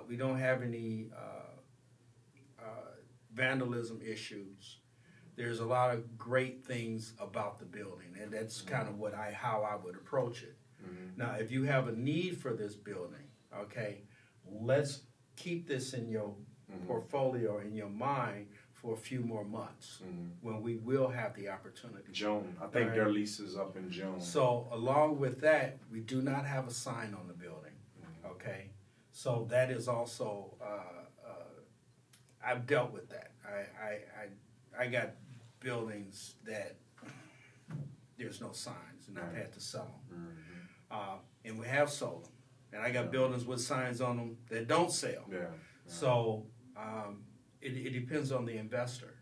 S2: We don't have any vandalism issues. There's a lot of great things about the building, and that's kind of how I would approach it. Now, if you have a need for this building, okay, let's keep this in your portfolio, in your mind for a few more months when we will have the opportunity.
S1: June. I think their lease is up in June.
S2: So along with that, we do not have a sign on the building, okay? So that is also, I've dealt with that. I got buildings that there's no signs, and I've had to sell them. And we have sold them. And I got buildings with signs on them that don't sell.
S1: Yeah.
S2: So it depends on the investor.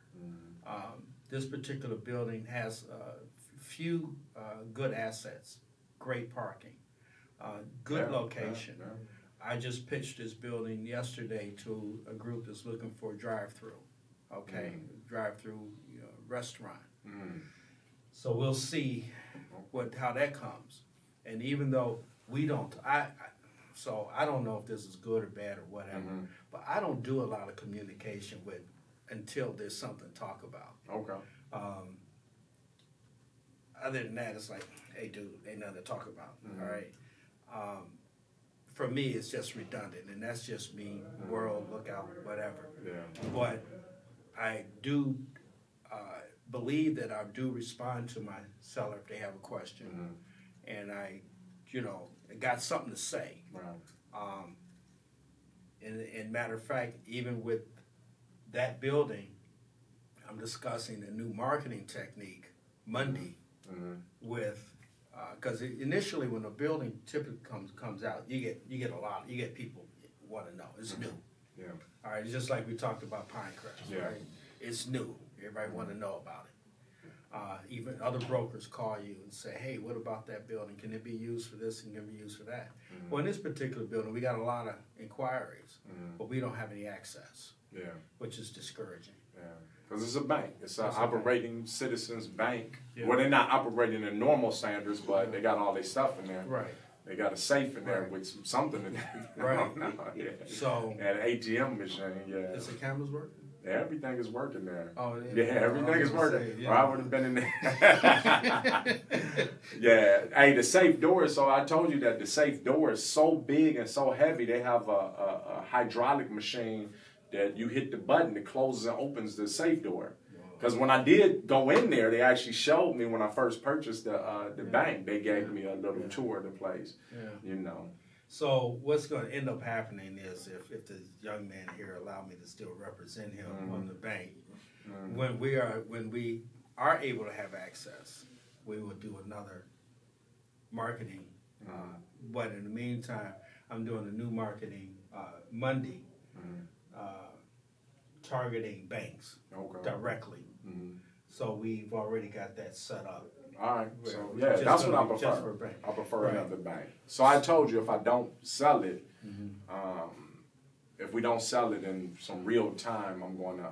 S2: This particular building has a few good assets, great parking, good location. I just pitched this building yesterday to a group that's looking for a drive-through, drive-through restaurant. So we'll see how that comes. And even though we don't, so I don't know if this is good or bad or whatever, but I don't do a lot of communication with until there's something to talk about.
S1: Okay.
S2: Other than that, it's like, hey, dude, ain't nothing to talk about, all right? For me, it's just redundant, and that's just me, world, lookout, whatever.
S1: Yeah.
S2: But I do believe that I do respond to my seller if they have a question. And I got something to say.
S1: Right.
S2: And matter of fact, even with that building, I'm discussing a new marketing technique Monday with, because initially when a building typically comes out, you get people want to know it's new.
S1: Yeah.
S2: All right, it's just like we talked about Pinecrest.
S1: Yeah.
S2: Right? It's new. Everybody want to know about it. Even other brokers call you and say, hey, what about that building? Can it be used for this and can it be used for that? Well, in this particular building, we got a lot of inquiries, but we don't have any access, which is discouraging.
S1: Yeah, because it's a bank. It's an
S2: It's a
S1: operating citizens bank.
S2: Yeah.
S1: Well, they're not operating in normal standards, but they got all their stuff in there.
S2: Right.
S1: They got a safe in there
S2: Right.
S1: with something in there.
S2: Right.
S1: Yeah.
S2: So,
S1: And an ATM machine, yeah.
S2: is the cameras working?
S1: Everything is working there.
S2: Oh,
S1: Yeah, everything is working.
S2: Say, yeah.
S1: Or I would have been in there. Yeah. Hey, the safe door, so I told you that the safe door is so big and so heavy, they have a hydraulic machine that you hit the button, it closes and opens the safe door. Because when I did go in there, they actually showed me when I first purchased the bank, they gave me a little tour of the place,
S2: So what's going to end up happening is if the young man here allow me to still represent him on the bank, when we are able to have access, we will do another marketing. But in the meantime, I'm doing a new marketing Monday, targeting banks directly. So we've already got that set up.
S1: All right, so
S2: We're
S1: yeah,
S2: just
S1: that's what
S2: gonna
S1: I
S2: be just for a
S1: prefer.
S2: bank.
S1: I prefer
S2: Right.
S1: another bank. So I told you if I don't sell it, if we don't sell it in some real time, I'm going to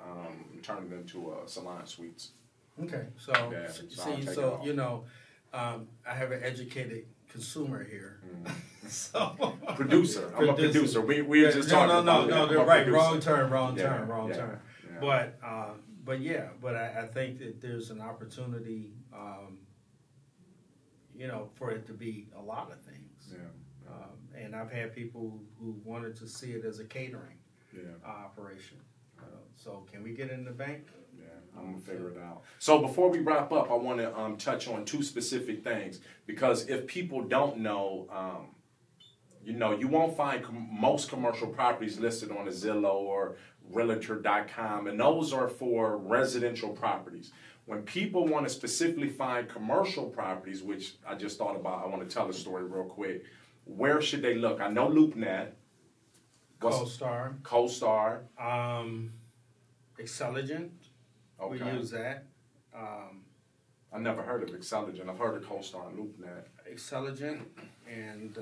S1: turn it into a salon suites.
S2: Okay, so
S1: Yeah, so I'll take it
S2: so
S1: off.
S2: I have an educated consumer here. So
S1: Producer, I'm a producer. We were just talking about
S2: no,
S1: it.
S2: they're
S1: I'm a
S2: right.
S1: producer.
S2: Wrong
S1: Yeah,
S2: turn.
S1: yeah.
S2: But I think that there's an opportunity, for it to be a lot of things.
S1: Yeah.
S2: And I've had people who wanted to see it as a catering
S1: Yeah.
S2: operation. So can we get in the bank?
S1: Yeah, I'm gonna figure it out. So before we wrap up, I want to touch on two specific things, because if people don't know, you won't find most commercial properties listed on a Zillow or Realtor.com, and those are for residential properties. When people want to specifically find commercial properties, which I just thought about, I want to tell a story real quick. Where should they look? I know LoopNet.
S2: CoStar.
S1: CoStar.
S2: Excelligent. We
S1: Okay.
S2: use that.
S1: I never heard of Excelligent. I've heard of CoStar and LoopNet.
S2: Excelligent, and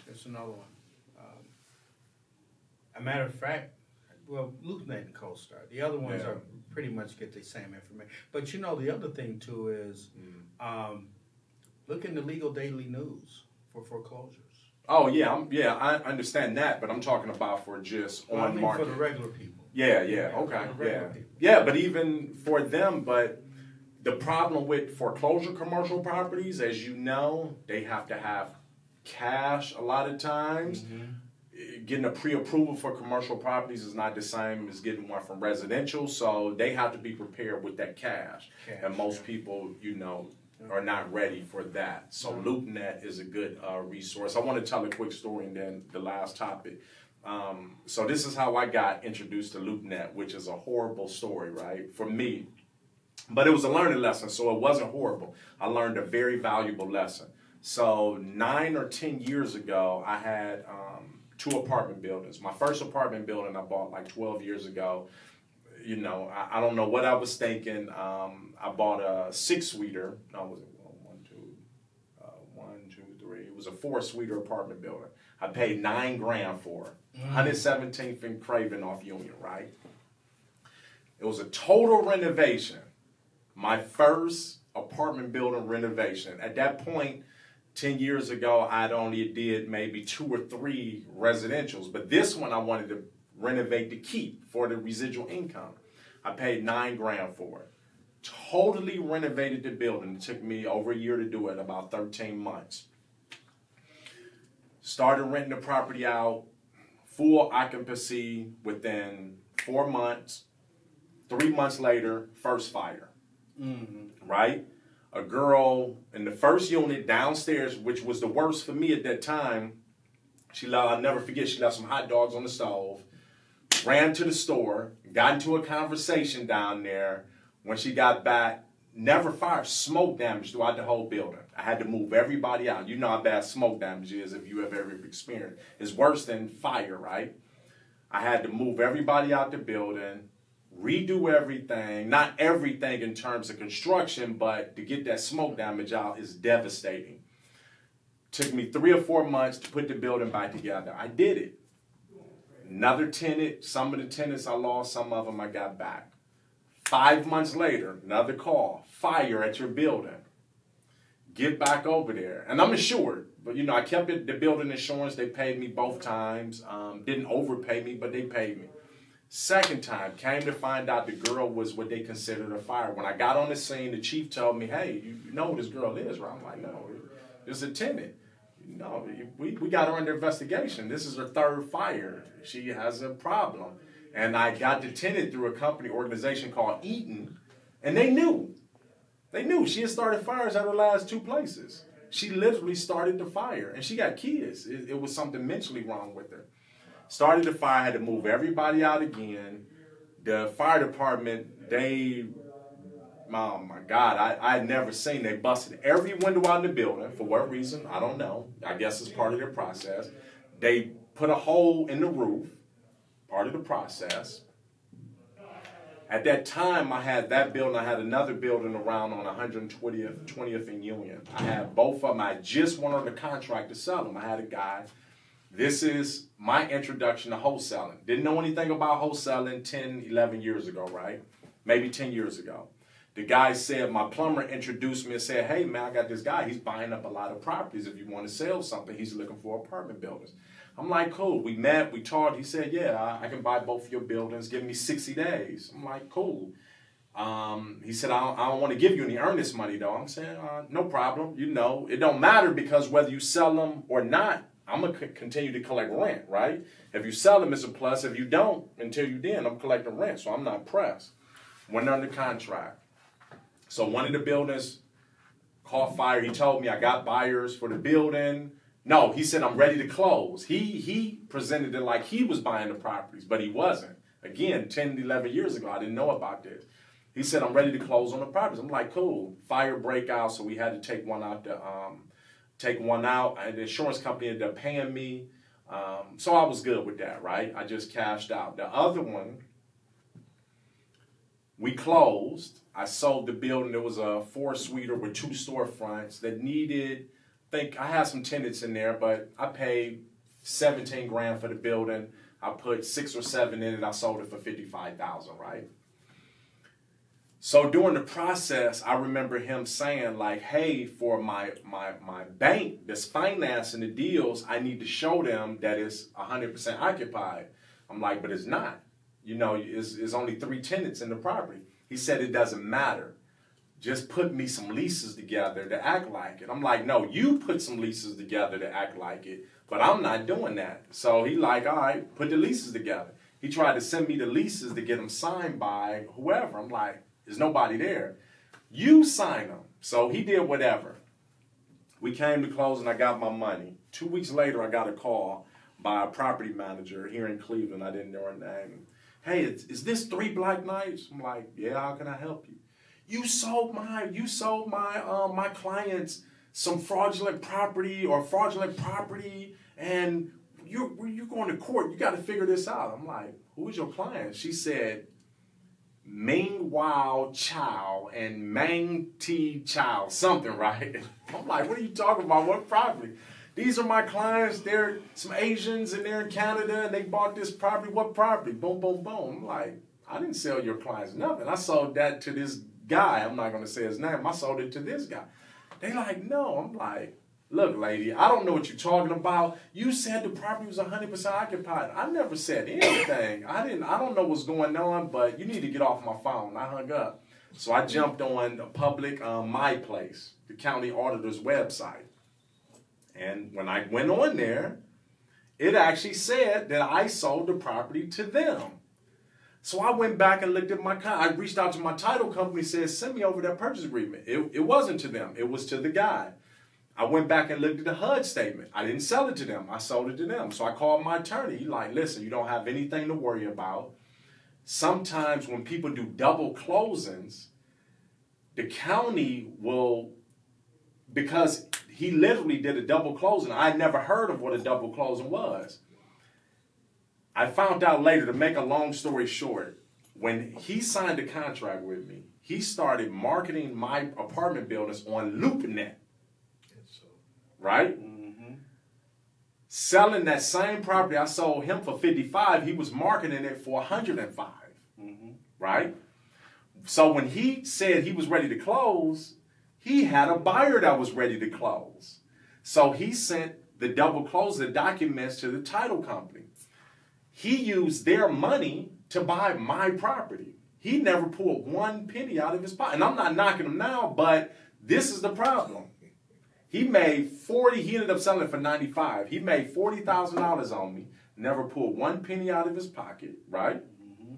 S2: there's another one. A matter of fact, well, LoopNet and CoStar. The other ones
S1: Yeah.
S2: are pretty much get the same information. But the other thing too is look in the Legal Daily News for foreclosures.
S1: Oh yeah, I understand that, but I'm talking about for just on
S2: I mean
S1: market.
S2: for the regular people.
S1: Yeah,
S2: for
S1: okay,
S2: the regular people.
S1: yeah, but even for them, but the problem with foreclosure commercial properties, as you know, they have to have cash a lot of times. Getting a pre-approval for commercial properties is not the same as getting one from residential, so they have to be prepared with that cash. And most people, are not ready for that. So LoopNet is a good resource. I want to tell a quick story and then the last topic. So this is how I got introduced to LoopNet, which is a horrible story, right, for me. But it was a learning lesson, so it wasn't horrible. I learned a very valuable lesson. So 9 or 10 years ago, I had 2 apartment buildings. My first apartment building I bought like 12 years ago. I don't know what I was thinking. I bought a 6-suiter. No, was it 1, 2, 3? It was a 4-suiter apartment building. I paid $9,000 for it. 117th and Craven off Union, right? It was a total renovation. My first apartment building renovation. At that point, 10 years ago, I'd only did maybe 2 or 3 residentials, but this one I wanted to renovate to keep for the residual income. I paid $9,000 for it. Totally renovated the building. It took me over a year to do it, about 13 months. Started renting the property out, full occupancy within 4 months. 3 months later, first fire, right? a girl in the first unit downstairs, which was the worst for me at that time. I'll never forget, she left some hot dogs on the stove, ran to the store, got into a conversation down there. When she got back, never fired, smoke damage throughout the whole building. I had to move everybody out. You know how bad smoke damage is if you have ever experienced. It's worse than fire, right? I had to move everybody out the building, redo everything. Not everything in terms of construction, but to get that smoke damage out is devastating. Took me 3 or 4 months to put the building back together. I did it. Another tenant, some of the tenants I lost, some of them I got back. 5 months later, another call, fire at your building. Get back over there. And I'm insured, but I kept the building insurance. They paid me both times. Didn't overpay me, but they paid me. Second time, came to find out the girl was what they considered a fire. When I got on the scene, the chief told me, hey, you know who this girl is, right? I'm like, no, it's a tenant. No, we got her under investigation. This is her third fire. She has a problem. And I got the tenant through a company organization called Eaton, and they knew. They knew she had started fires at her last 2 places. She literally started the fire, and she got kids. It was something mentally wrong with her. Started the fire, had to move everybody out again. The fire department, oh my God, I had never seen. They busted every window out in the building. For what reason? I don't know. I guess it's part of their process. They put a hole in the roof, part of the process. At that time, I had that building. I had another building around on 120th and Union. I had both of them. I just went on the contract to sell them. I had a guy. This is my introduction to wholesaling. Didn't know anything about wholesaling 10, 11 years ago, right? Maybe 10 years ago. The guy said, my plumber introduced me and said, hey, man, I got this guy. He's buying up a lot of properties. If you want to sell something, he's looking for apartment buildings. I'm like, cool. We met, we talked. He said, yeah, I can buy both your buildings. Give me 60 days. I'm like, cool. He said, I don't want to give you any earnest money, though. I'm saying, no problem. It don't matter because whether you sell them or not, I'm going to continue to collect rent, right? If you sell them, it's a plus. If you don't, until you then, I'm collecting rent, so I'm not pressed. Went under contract. So one of the buildings caught fire. He told me I got buyers for the building. No, he said I'm ready to close. He presented it like he was buying the properties, but he wasn't. Again, 10, 11 years ago, I didn't know about this. He said I'm ready to close on the properties. I'm like, cool. Fire breakout, so we had to take one out. And the insurance company ended up paying me. So I was good with that, right? I just cashed out. The other one, we closed. I sold the building. There was a 4-suiter with 2 storefronts that needed, I had some tenants in there, but I paid $17,000 for the building. I put 6 or 7 in it. I sold it for $55,000, right? So during the process, I remember him saying like, hey, for my bank that's financing the deals, I need to show them that it's 100% occupied. I'm like, but it's not. It's only 3 tenants in the property. He said it doesn't matter. Just put me some leases together to act like it. I'm like, no, you put some leases together to act like it, but I'm not doing that. So he like, all right, put the leases together. He tried to send me the leases to get them signed by whoever. I'm like, there's nobody there. You sign them. So he did whatever. We came to close and I got my money. 2 weeks later, I got a call by a property manager here in Cleveland. I didn't know her name. Hey, is this 3 Black Knights? I'm like, yeah, how can I help you? You sold my clients some fraudulent property, and you're going to court. You got to figure this out. I'm like, who's your client? She said, Ming Wao Chow and Mang Ti Chow, something, right? I'm like, what are you talking about? What property? These are my clients. They're some Asians and they're in Canada and they bought this property. What property? Boom, boom, boom. I'm like, I didn't sell your clients nothing. I sold that to this guy. I'm not going to say his name. I sold it to this guy. They like, no. I'm like, look, lady, I don't know what you're talking about. You said the property was 100% occupied. I never said anything. I don't know what's going on, but you need to get off my phone. I hung up. So I jumped on the public My Place, the county auditor's website. And when I went on there, it actually said that I sold the property to them. So I went back and looked at I reached out to my title company, said, send me over that purchase agreement. It wasn't to them, it was to the guy. I went back and looked at the HUD statement. I didn't sell it to them, I sold it to them. So I called my attorney. He's like, listen, you don't have anything to worry about. Sometimes when people do double closings, the county will, because he literally did a double closing. I had never heard of what a double closing was. I found out later, to make a long story short, when he signed a contract with me, he started marketing my apartment buildings on LoopNet. Right? Mm-hmm. Selling that same property I sold him for $55, he was marketing it for $105. Mm-hmm. Right? So when he said he was ready to close, he had a buyer that was ready to close. So he sent the double closing documents to the title company. He used their money to buy my property. He never pulled one penny out of his pocket. And I'm not knocking him now, but this is the problem. He made he ended up selling it for $95. He made $40,000 on me, never pulled one penny out of his pocket, right? Mm-hmm.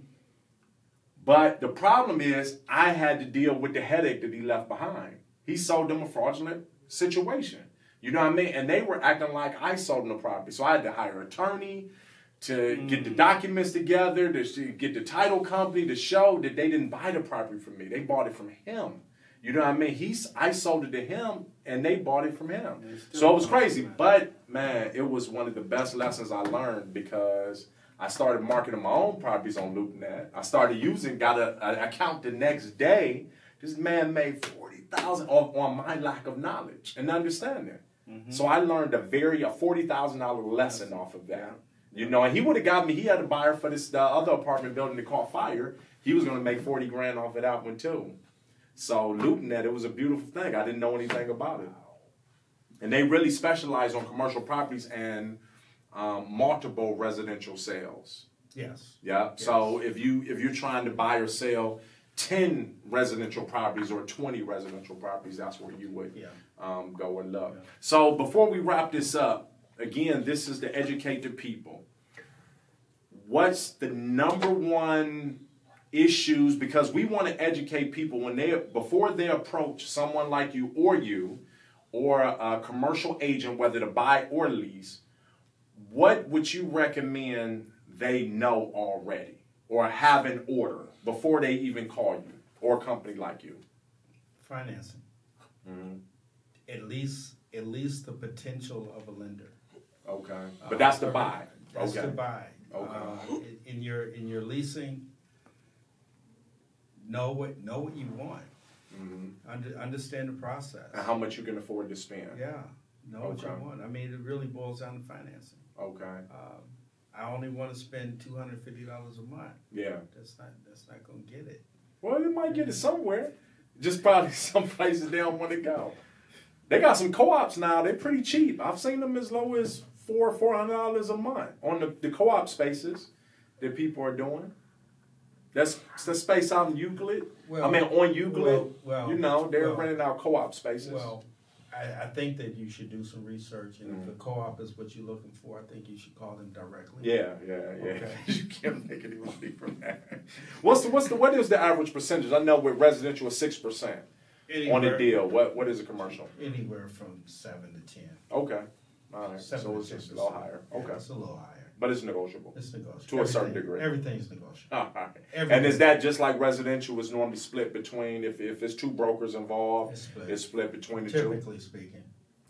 S1: But the problem is I had to deal with the headache that he left behind. He sold them a fraudulent situation. You know what I mean? And they were acting like I sold them the property. So I had to hire an attorney to get the documents together, to get the title company to show that they didn't buy the property from me. They bought it from him. You know what I mean? I sold it to him, and they bought it from him. So it was crazy. But, man, it was one of the best lessons I learned, because I started marketing my own properties on LoopNet. I started got an account the next day. This man made $40,000 on my lack of knowledge and understanding. Mm-hmm. So I learned a $40,000 lesson off of that. You know, and he would have got me. He had a buyer for the other apartment building that caught fire. He was going to make $40,000 off of that one too. So LoopNet, it was a beautiful thing. I didn't know anything about it. And they really specialize on commercial properties and multiple residential sales.
S2: Yes.
S1: Yeah.
S2: Yes.
S1: So if you're trying to buy or sell 10 residential properties or 20 residential properties, that's where you would go and look. Yeah. So before we wrap this up, again, this is to educate the people. What's the number one issues? Because we want to educate people before they approach someone like you or a commercial agent, whether to buy or lease. What would you recommend they know already or have in order before they even call you or a company like you?
S2: Financing. Mm-hmm. At least the potential of a lender.
S1: Okay, but that's the buy.
S2: That's
S1: okay.
S2: the buy.
S1: Okay.
S2: In your leasing, know what you want. Mm-hmm. Understand the process.
S1: And how much you can afford to spend.
S2: Yeah, know what you want. I mean, it really boils down to financing.
S1: Okay.
S2: I only want to spend $250 a month.
S1: Yeah.
S2: That's not gonna get it.
S1: Well, they might get it somewhere. Just probably some places they don't want to go. They got some co-ops now. They're pretty cheap. I've seen them as low as $400 a month on the co-op spaces that people are doing. That's the space out in Euclid. On Euclid. They're renting out co-op spaces.
S2: Well, I think that you should do some research, and if the co-op is what you're looking for, I think you should call them directly.
S1: Yeah. Okay. You can't make any money from that. What is the average percentage? I know with residential is 6% on the deal. What is a commercial?
S2: Anywhere from 7 to 10.
S1: Okay. All right. So it's just a little higher. Okay.
S2: Yeah, it's a little higher.
S1: But it's negotiable.
S2: It's negotiable.
S1: To a certain degree.
S2: Everything's negotiable.
S1: All right. And is that just like residential is normally split between, if it's two brokers involved, it's split between the two?
S2: Typically speaking.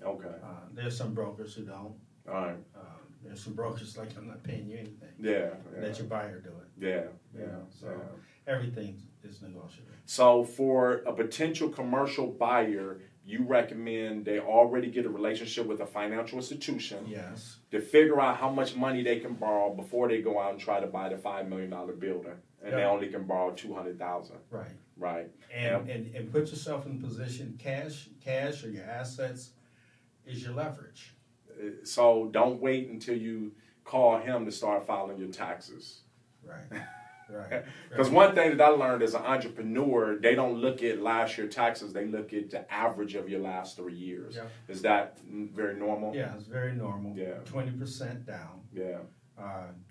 S1: Okay.
S2: There's some brokers who don't.
S1: All right.
S2: There's some brokers like, I'm not paying you anything.
S1: Yeah.
S2: Let your buyer do it.
S1: Yeah.
S2: So everything is negotiable.
S1: So for a potential commercial buyer, you recommend they already get a relationship with a financial institution.
S2: Yes.
S1: To figure out how much money they can borrow before they go out and try to buy the $5 million building, and they only can borrow $200,000. Right.
S2: And put yourself in position. Cash or your assets is your leverage.
S1: So don't wait until you call him to start filing your taxes.
S2: Right.
S1: Because one thing that I learned as an entrepreneur, they don't look at last year taxes, they look at the average of your last 3 years. Yeah. Is that very normal?
S2: Yeah, it's very normal.
S1: Yeah.
S2: 20% down.
S1: Yeah.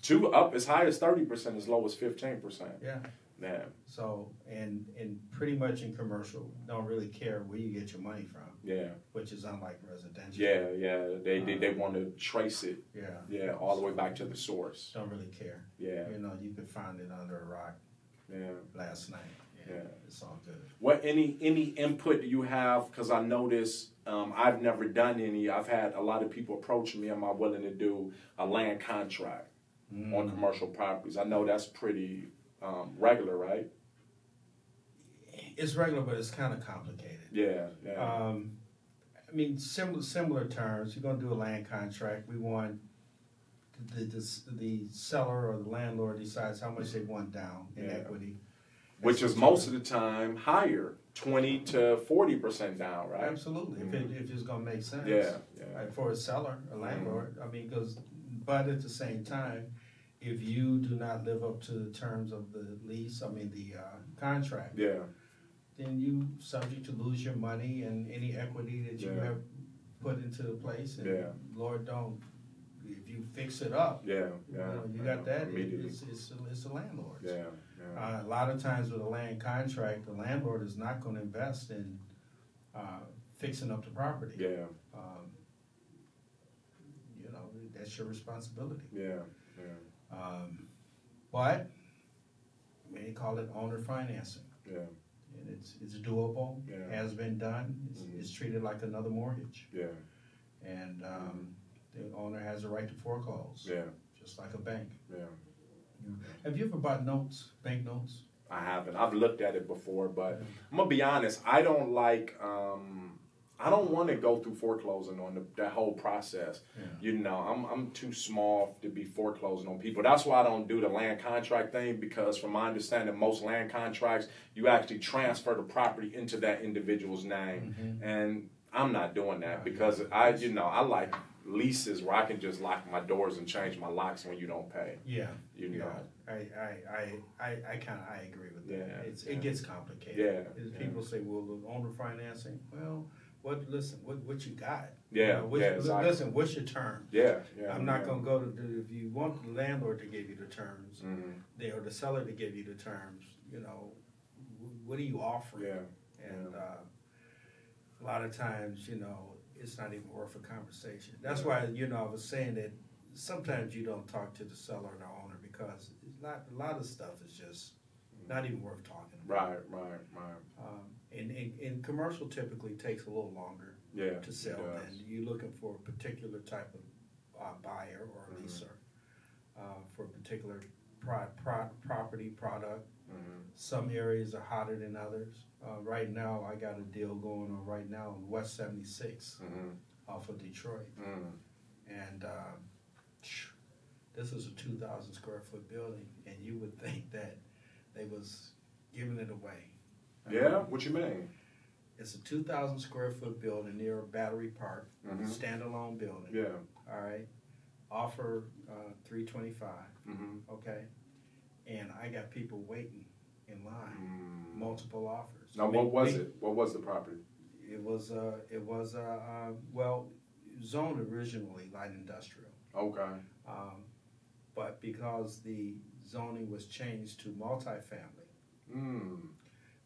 S1: To up as high as 30%, as low as 15%.
S2: Yeah.
S1: Yeah.
S2: So, and pretty much in commercial, don't really care where you get your money from.
S1: Yeah.
S2: Which is unlike residential.
S1: Yeah. They want to trace it.
S2: Yeah.
S1: Yeah, all the way back to the source.
S2: Don't really care.
S1: Yeah.
S2: You know, you could find it under a rock.
S1: Yeah.
S2: Last night.
S1: Yeah.
S2: It's all good.
S1: What any input do you have? Because I noticed I've never done any. I've had a lot of people approach me. Am I willing to do a land contract on commercial properties? I know that's pretty regular, right?
S2: It's regular, but it's kind of complicated.
S1: Yeah.
S2: I mean, similar terms. You're going to do a land contract. We want the seller or the landlord decides how much they want down in equity.
S1: Which is most of the time higher, 20 to 40% down, right?
S2: Absolutely, if it's going to make sense.
S1: Yeah.
S2: Right, for a seller, a landlord. I mean, but at the same time, if you do not live up to the terms of the lease, the contract, then you subject to lose your money and any equity that you have put into the place. And Lord don't, if you fix it up, you got that. It's a landlord. A lot of times with a land contract, the landlord is not going to invest in fixing up the property. That's your responsibility. But they call it owner financing. And it's doable. Has been done. It's treated like another mortgage. And the owner has a right to foreclose. Just like a bank. Have you ever bought notes, bank notes?
S1: I haven't. I've looked at it before, but I'm gonna be honest. I don't like. I don't want to go through foreclosing on that whole process. You know, I'm too small to be foreclosing on people. That's why I don't do the land contract thing, because from my understanding, most land contracts, you actually transfer the property into that individual's name. And I'm not doing that because I like leases where I can just lock my doors and change my locks when you don't pay. You know.
S2: I agree with that. It gets complicated. People say, well, the owner financing, well, what you got?
S1: Exactly.
S2: Listen, what's your term? I'm not going to go to if you want the landlord to give you the terms, or the seller to give you the terms, what are you offering? And a lot of times, it's not even worth a conversation. That's why, I was saying that sometimes you don't talk to the seller or the owner because a lot of stuff is just not even worth talking about.
S1: Right.
S2: And commercial typically takes a little longer to sell than you're looking for a particular type of buyer or leaser for a particular property product. Some areas are hotter than others. Right now, I got a deal going on right now on West 76 off of Detroit. And this is a 2,000 square foot building, and you would think that they was giving it away.
S1: What you mean?
S2: It's a 2,000 square foot building near Battery Park, standalone building. All right. Offer $325. Okay. And I got people waiting in line, multiple offers.
S1: Now, what was it? What was the property?
S2: It was zoned originally light industrial.
S1: Okay.
S2: But because the zoning was changed to multifamily,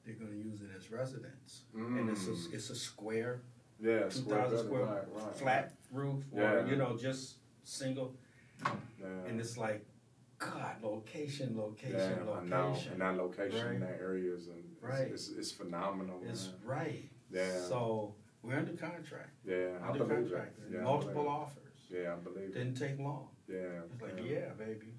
S2: they're going to use it as residence. And it's a square, 2,000 square flat roof, or just single. And it's like, God, location.
S1: I know. And that location in that area is it's phenomenal.
S2: It's right. So we're under contract.
S1: I believe it.
S2: Multiple offers.
S1: I believe it.
S2: Didn't take long. It's like, baby.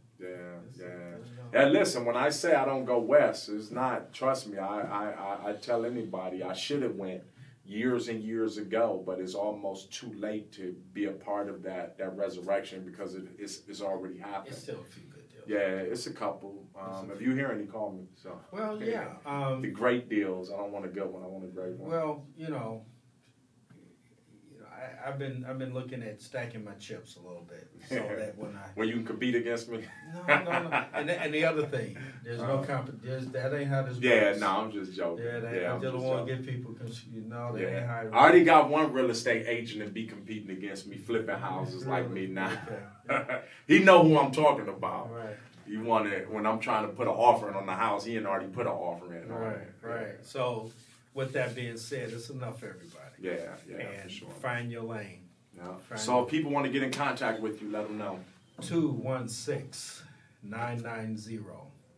S1: And listen, when I say I don't go west, it's not, trust me, I tell anybody I should have went years and years ago, but it's almost too late to be a part of that resurrection because it's already happened.
S2: It's still a few good deals.
S1: It's a couple. If you hear any, call me. So.
S2: Well,
S1: the great deals. I don't want a good one. I want a great one.
S2: Well, I've been looking at stacking my chips a little bit, so that when I
S1: When you can compete against me.
S2: no. And the other thing, there's no competition. That ain't how this
S1: Yeah,
S2: works.
S1: no, I'm just joking.
S2: Yeah, I
S1: I'm
S2: just don't
S1: just
S2: want to
S1: joking.
S2: get people confused. No, that
S1: Yeah.
S2: ain't how it
S1: I
S2: works.
S1: already got one real estate agent that be competing against me, flipping houses like me
S2: Really?
S1: now.
S2: Okay.
S1: He know who I'm talking about.
S2: All right.
S1: He wanted, when I'm trying to put an offering on the house, he had already put an offer in.
S2: Right. So, with that being said, it's enough for everybody.
S1: Yeah,
S2: And
S1: for sure.
S2: find your lane.
S1: Yeah. So if people want to get in contact with you, let them know.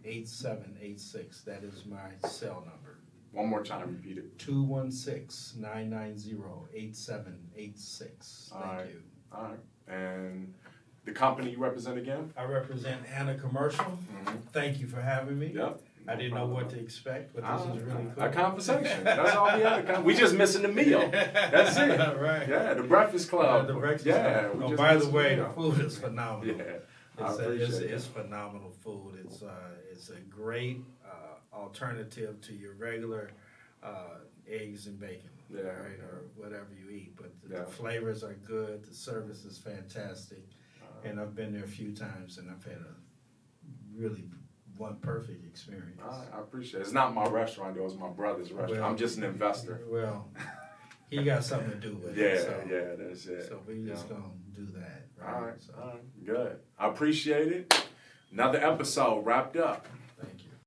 S2: 216-990-8786. That is my cell number.
S1: One more time, repeat it.
S2: 216-990-8786. Thank you.
S1: All right. And the company you represent again?
S2: I represent Anna Commercial.
S1: Mm-hmm.
S2: Thank you for having me.
S1: Yep.
S2: I didn't know what to expect, but this is really cool.
S1: A conversation. That's all we had. We just missing the meal. That's it.
S2: Right.
S1: Yeah, the Breakfast Club.
S2: The Breakfast
S1: yeah.
S2: Club.
S1: We
S2: Oh,
S1: just
S2: by the
S1: missing
S2: way, the
S1: meal.
S2: food is phenomenal.
S1: Yeah.
S2: It's phenomenal food. It's a great alternative to your regular eggs and bacon, right, or whatever you eat. But the flavors are good. The service is fantastic, and I've been there a few times, and I've had a really one perfect experience.
S1: I appreciate it. It's not my restaurant, though. It's my brother's restaurant.
S2: Well,
S1: I'm just an investor.
S2: Well, he got something to do with it. So,
S1: that's it.
S2: So we just gonna do that. Right?
S1: All right, good. I appreciate it. Another episode wrapped up.